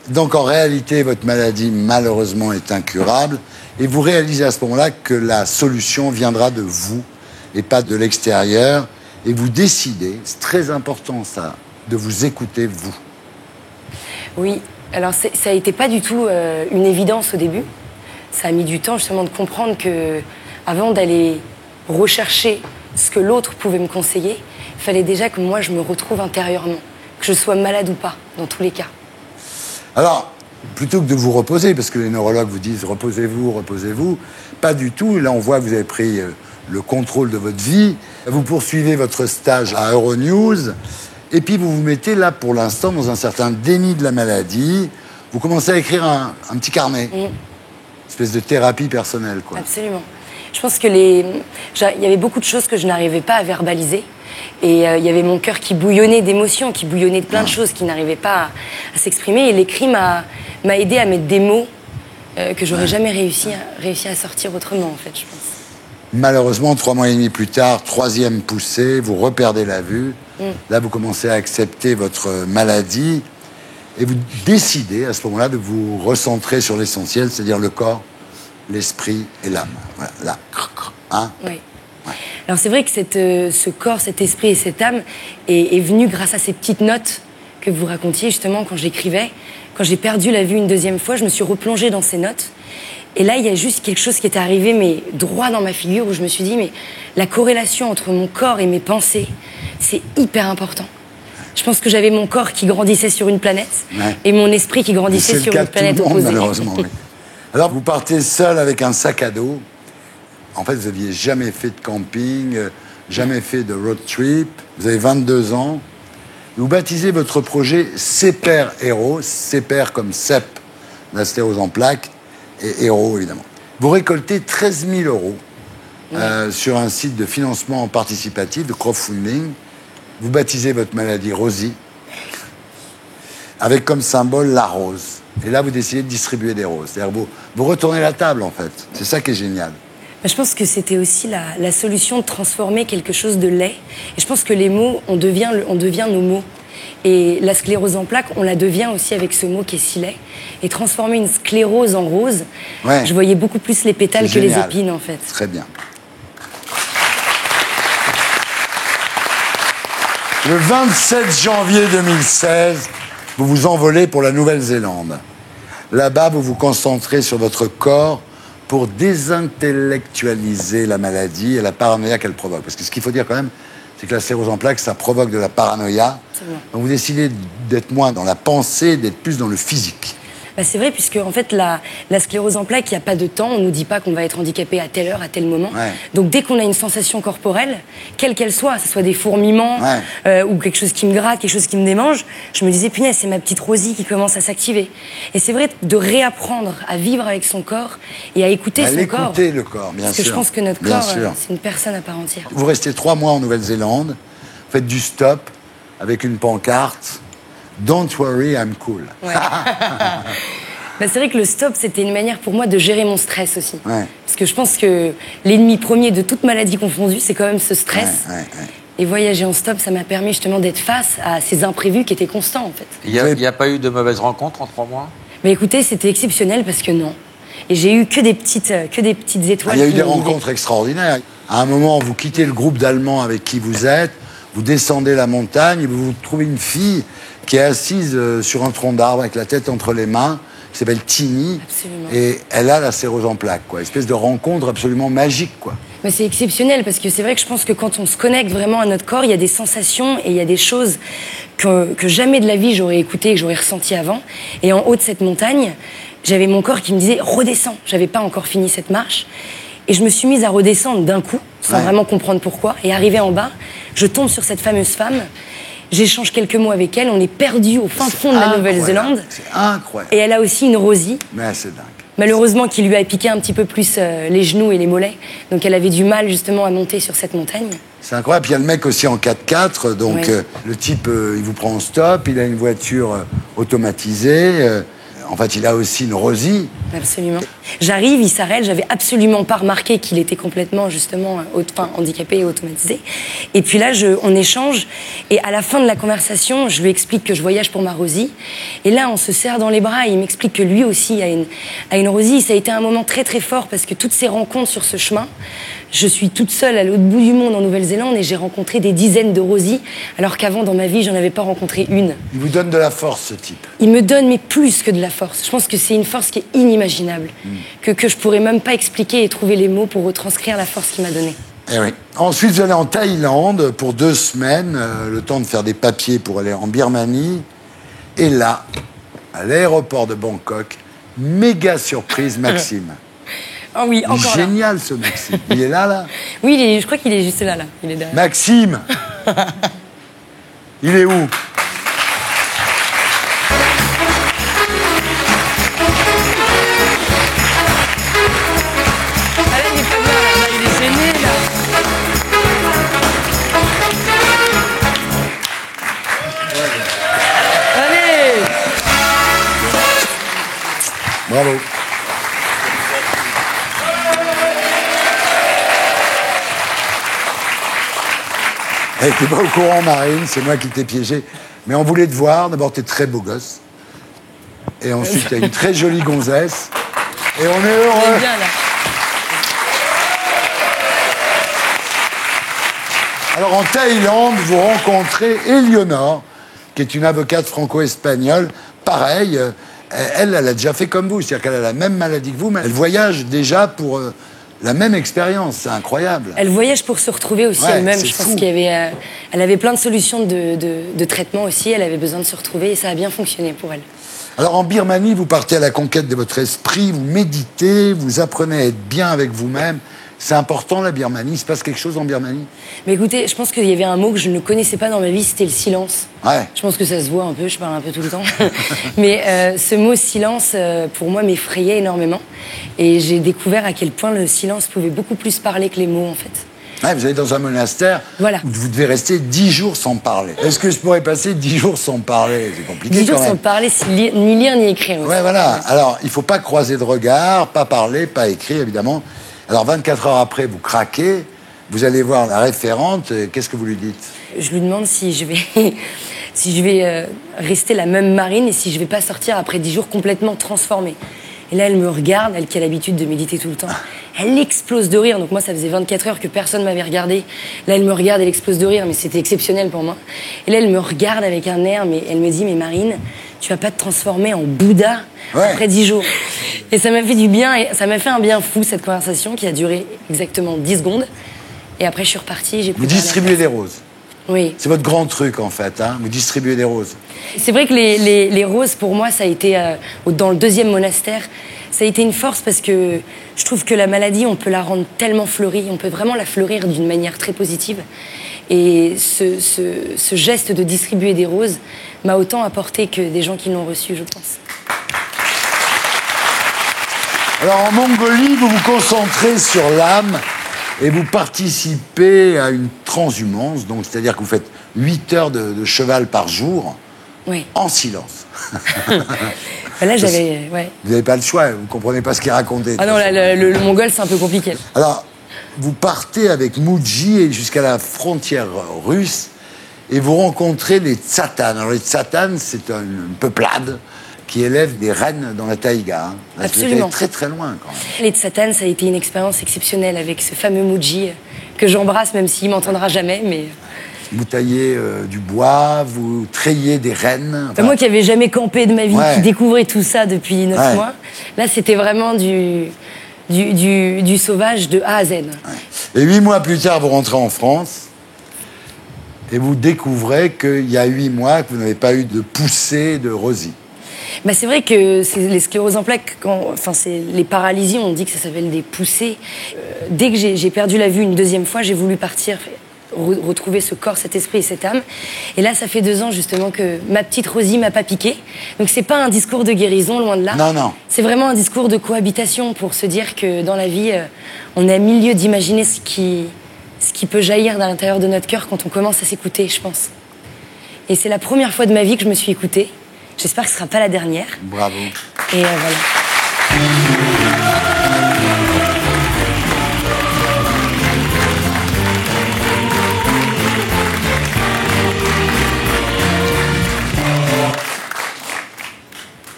A: Donc en réalité, votre maladie, malheureusement, est incurable. Et vous réalisez à ce moment-là que la solution viendra de vous et pas de l'extérieur. Et vous décidez, c'est très important ça, de vous écouter vous.
K: Oui, alors ça a été pas du tout une évidence au début. Ça a mis du temps justement de comprendre que avant d'aller rechercher ce que l'autre pouvait me conseiller, il fallait déjà que moi je me retrouve intérieurement, que je sois malade ou pas, dans tous les cas.
A: Alors, plutôt que de vous reposer, parce que les neurologues vous disent reposez-vous, pas du tout. Là, on voit que vous avez pris le contrôle de votre vie. Vous poursuivez votre stage à Euronews. Et puis, vous vous mettez là, pour l'instant, dans un certain déni de la maladie. Vous commencez à écrire un petit carnet. Une espèce de thérapie personnelle, quoi.
K: Absolument. Je pense que il y avait beaucoup de choses que je n'arrivais pas à verbaliser. Et il y avait mon cœur qui bouillonnait d'émotions, qui bouillonnait de plein de choses, qui n'arrivaient pas à s'exprimer. Et l'écrit m'a aidé à mettre des mots que j'aurais jamais réussi à sortir autrement, en fait, je pense.
A: Malheureusement, 3 mois et demi plus tard, 3e poussée, vous reperdez la vue. Là, vous commencez à accepter votre maladie. Et vous décidez, à ce moment-là, de vous recentrer sur l'essentiel, c'est-à-dire le corps, l'esprit et l'âme. Voilà, là. Hein?
K: Oui. Alors c'est vrai que ce corps, cet esprit et cette âme est venu grâce à ces petites notes que vous racontiez justement quand j'écrivais. Quand j'ai perdu la vue une 2e fois, je me suis replongée dans ces notes. Et là, il y a juste quelque chose qui est arrivé, mais droit dans ma figure, où je me suis dit, mais la corrélation entre mon corps et mes pensées, c'est hyper important. Je pense que j'avais mon corps qui grandissait sur une planète et mon esprit qui grandissait sur une planète opposée.
A: Malheureusement, oui. Alors, vous partez seul avec un sac à dos. En fait, vous n'aviez jamais fait de camping, jamais fait de road trip. Vous avez 22 ans. Vous baptisez votre projet CEPER Héros. CEPER comme CEP, la sclérose en plaques, et Héros, évidemment. Vous récoltez 13 000 € sur un site de financement participatif, de crowdfunding. Vous baptisez votre maladie Rosie, avec comme symbole la rose. Et là, vous décidez de distribuer des roses. C'est-à-dire vous retournez la table, en fait. C'est ça qui est génial.
K: Je pense que c'était aussi la solution de transformer quelque chose de laid. Et je pense que les mots, on devient nos mots. Et la sclérose en plaques, on la devient aussi avec ce mot qui est si laid. Et transformer une sclérose en rose, je voyais beaucoup plus les pétales que les épines, en fait.
A: Très bien. Le 27 janvier 2016, vous vous envolez pour la Nouvelle-Zélande. Là-bas, vous vous concentrez sur votre corps pour désintellectualiser la maladie et la paranoïa qu'elle provoque. Parce que ce qu'il faut dire quand même, c'est que la sclérose en plaques, ça provoque de la paranoïa. Donc vous décidez d'être moins dans la pensée, d'être plus dans le physique.
K: C'est vrai, puisque en fait, la sclérose en plaques, il n'y a pas de temps. On ne nous dit pas qu'on va être handicapé à telle heure, à tel moment. Donc dès qu'on a une sensation corporelle, quelle qu'elle soit, que ce soit des fourmillements ou quelque chose qui me gratte, quelque chose qui me démange, je me disais, punaise, c'est ma petite Rosie qui commence à s'activer. Et c'est vrai de réapprendre à vivre avec son corps et à écouter son corps.
A: Écouter le corps, bien sûr.
K: Parce que je pense que notre corps, c'est une personne à part entière.
A: Vous restez 3 mois en Nouvelle-Zélande, vous faites du stop avec une pancarte. Don't worry, I'm cool.
K: Ouais. C'est vrai que le stop, c'était une manière pour moi de gérer mon stress aussi. Parce que je pense que l'ennemi premier de toute maladie confondue, c'est quand même ce stress. Et voyager en stop, ça m'a permis justement d'être face à ces imprévus qui étaient constants, en fait.
D: Il n'y a pas eu de mauvaises rencontres en 3 mois ?
K: Mais écoutez, c'était exceptionnel parce que non. Et j'ai eu que des petites étoiles.
A: Il y a eu
K: qui
A: des
K: m'ont guidée.
A: rencontres extraordinaires. À un moment, vous quittez le groupe d'Allemands avec qui vous êtes, vous descendez la montagne, et vous trouvez une fille qui est assise sur un tronc d'arbre avec la tête entre les mains, qui s'appelle Tini.
K: Absolument.
A: Et elle a la sclérose en plaques, quoi. Espèce de rencontre absolument magique, quoi.
K: Mais c'est exceptionnel parce que c'est vrai que je pense que quand on se connecte vraiment à notre corps, il y a des sensations et il y a des choses que jamais de la vie j'aurais écoutées et que j'aurais ressenties avant. Et en haut de cette montagne, j'avais mon corps qui me disait redescends. J'avais pas encore fini cette marche. Et je me suis mise à redescendre d'un coup, sans vraiment comprendre pourquoi. Et arrivé en bas, je tombe sur cette fameuse femme. J'échange quelques mots avec elle. On est perdu au fin fond de la Nouvelle-Zélande.
A: C'est incroyable.
K: Et elle a aussi une rosie.
A: Mais c'est dingue.
K: Malheureusement, qui lui a piqué un petit peu plus les genoux et les mollets. Donc elle avait du mal justement à monter sur cette montagne.
A: C'est incroyable. Puis il y a le mec aussi en 4x4. Donc
K: Ouais.
A: le type, il vous prend en stop. Il a une voiture automatisée. En fait, il a aussi une rosie.
K: Absolument. J'arrive, il s'arrête. J'avais absolument pas remarqué qu'il était complètement justement handicapé et automatisé. Et puis là, on échange. Et à la fin de la conversation, je lui explique que je voyage pour ma rosie. Et là, on se serre dans les bras. Et il m'explique que lui aussi a une rosie. Ça a été un moment très très fort parce que toutes ces rencontres sur ce chemin, je suis toute seule à l'autre bout du monde en Nouvelle-Zélande et j'ai rencontré des dizaines de rosies, alors qu'avant dans ma vie, j'en avais pas rencontré une.
A: Il vous donne de la force, ce type.
K: Il me donne, mais plus que de la force. Je pense que c'est une force qui est inimaginable, que je pourrais même pas expliquer et trouver les mots pour retranscrire la force qu'il m'a donnée.
A: Eh oui. Ensuite, vous allez en Thaïlande pour 2 semaines, le temps de faire des papiers pour aller en Birmanie. Et là, à l'aéroport de Bangkok, méga surprise, Maxime.
K: Ah oui, encore là.
A: Génial, ce Maxime. Il est là.
K: Oui, je crois qu'il est juste là. Il est derrière.
A: Maxime Il est où?
K: Allez, il est pas bien, là. Il est gêné, là. Allez.
A: Bravo. Elle n'était pas au courant, Marine, c'est moi qui t'ai piégé. Mais on voulait te voir. D'abord, t'es très beau gosse. Et ensuite, t'as une très jolie gonzesse. Et on est heureux.
K: Il est bien, là.
A: Alors, en Thaïlande, vous rencontrez Éléonore, qui est une avocate franco-espagnole. Pareil, elle a déjà fait comme vous. C'est-à-dire qu'elle a la même maladie que vous, mais elle voyage déjà pour la même expérience. C'est incroyable.
K: Elle voyage pour se retrouver aussi
A: Ouais,
K: elle-même.
A: c'est
K: Je pense
A: fou.
K: elle avait plein de solutions de traitement aussi. Elle avait besoin de se retrouver et ça a bien fonctionné pour elle.
A: Alors en Birmanie, vous partez à la conquête de votre esprit, vous méditez, vous apprenez à être bien avec vous-même. C'est important la Birmanie. Il se passe quelque chose en Birmanie?
K: Mais écoutez, je pense qu'il y avait un mot que je ne connaissais pas dans ma vie, c'était le silence.
A: Ouais.
K: Je pense que ça se voit un peu, je parle un peu tout le temps. Mais ce mot silence, pour moi, m'effrayait énormément. Et j'ai découvert à quel point le silence pouvait beaucoup plus parler que les mots, en fait.
A: Ouais, vous allez dans un monastère
K: Voilà.
A: où vous devez rester 10 jours sans parler. Est-ce que je pourrais passer 10 jours sans parler? C'est compliqué
K: 10 jours
A: quand même.
K: sans parler, ni lire ni écrire.
A: Ouais, voilà. Alors, il ne faut pas croiser de regard, pas parler, pas écrire, évidemment. Alors, 24 heures après, vous craquez, vous allez voir la référente, qu'est-ce que vous lui dites?
K: Je lui demande si je vais rester la même Marine et si je vais pas sortir après 10 jours complètement transformée. Et là, elle me regarde, elle qui a l'habitude de méditer tout le temps. Elle explose de rire. Donc moi, ça faisait 24 heures que personne m'avait regardé. Là, elle me regarde, elle explose de rire, mais c'était exceptionnel pour moi. Et là, elle me regarde avec un air, mais elle me dit, mais Marine, tu vas pas te transformer en Bouddha après 10 jours. Et ça m'a fait du bien, et ça m'a fait un bien fou, cette conversation qui a duré exactement 10 secondes. Et après, je suis repartie. J'ai
A: Vous distribuez des roses.
K: Oui.
A: C'est votre grand truc, en fait. Hein. Vous distribuez des roses.
K: C'est vrai que les roses, pour moi, ça a été, dans le 2e monastère, ça a été une force parce que je trouve que la maladie, on peut la rendre tellement fleurie, on peut vraiment la fleurir d'une manière très positive. Et ce geste de distribuer des roses m'a autant apporté que des gens qui l'ont reçu, je pense.
A: Alors, en Mongolie, vous vous concentrez sur l'âme et vous participez à une transhumance, donc c'est-à-dire que vous faites 8 heures de cheval par jour,
K: Oui.
A: en silence.
K: Là, j'avais... Ouais.
A: Vous n'avez pas le choix, vous ne comprenez pas ce qu'il racontait.
K: Ah non, là, le mongol, c'est un peu compliqué.
A: Alors, vous partez avec Muji et jusqu'à la frontière russe et vous rencontrez les Tsatanes. Alors, les Tsatanes, c'est une peuplade qui élève des rennes dans la taïga. Hein. Là,
K: Absolument.
A: très très loin quand même.
K: Les Tsatanes, ça a été une expérience exceptionnelle avec ce fameux Mouji que j'embrasse, même s'il m'entendra jamais. Mais
A: Vous taillez du bois, vous trayez des rennes. Enfin,
K: moi qui n'avais jamais campé de ma vie,
A: Ouais.
K: qui découvrais tout ça depuis 9 mois, là c'était vraiment du sauvage de A à Z.
A: Et 8 mois plus tard, vous rentrez en France et vous découvrez qu'il y a 8 mois que vous n'avez pas eu de poussée de Rosie.
K: Bah, c'est vrai que c'est les scléroses en plaques, c'est les paralysies, on dit que ça s'appelle des poussées. Dès que j'ai perdu la vue une deuxième fois, j'ai voulu partir, retrouver ce corps, cet esprit et cette âme. Et là, ça fait 2 ans justement que ma petite Rosie m'a pas piqué. Donc c'est pas un discours de guérison, loin de là.
A: Non, non.
K: C'est vraiment un discours de cohabitation pour se dire que dans la vie, on est à milieu d'imaginer ce qui peut jaillir de l'intérieur de notre cœur quand on commence à s'écouter, je pense. Et c'est la première fois de ma vie que je me suis écoutée. J'espère que ce ne sera pas la dernière.
A: Bravo.
K: Et voilà.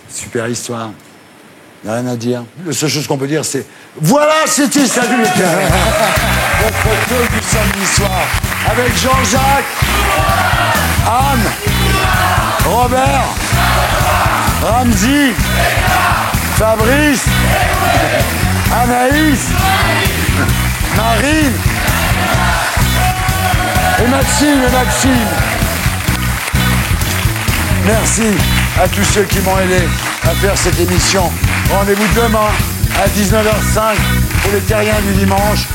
A: Super histoire. Il n'y a rien à dire. La seule chose qu'on peut dire, c'est voilà, c'était Salut les cœurs. Votre talk du samedi soir avec Jean-Jacques, Anne, Robert, Ramzy, Fabrice, Anaïs, Marine et Maxime. Merci à tous ceux qui m'ont aidé à faire cette émission. Rendez-vous demain à 19h05 pour les terriens du dimanche.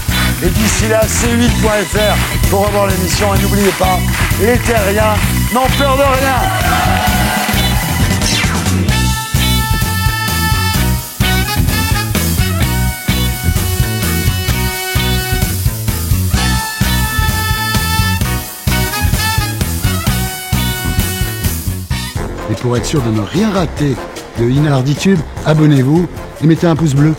A: Et d'ici là, c8.fr pour revoir l'émission. Et n'oubliez pas, les terriens n'ont peur de rien. Et pour être sûr de ne rien rater de Inarditube, abonnez-vous et mettez un pouce bleu.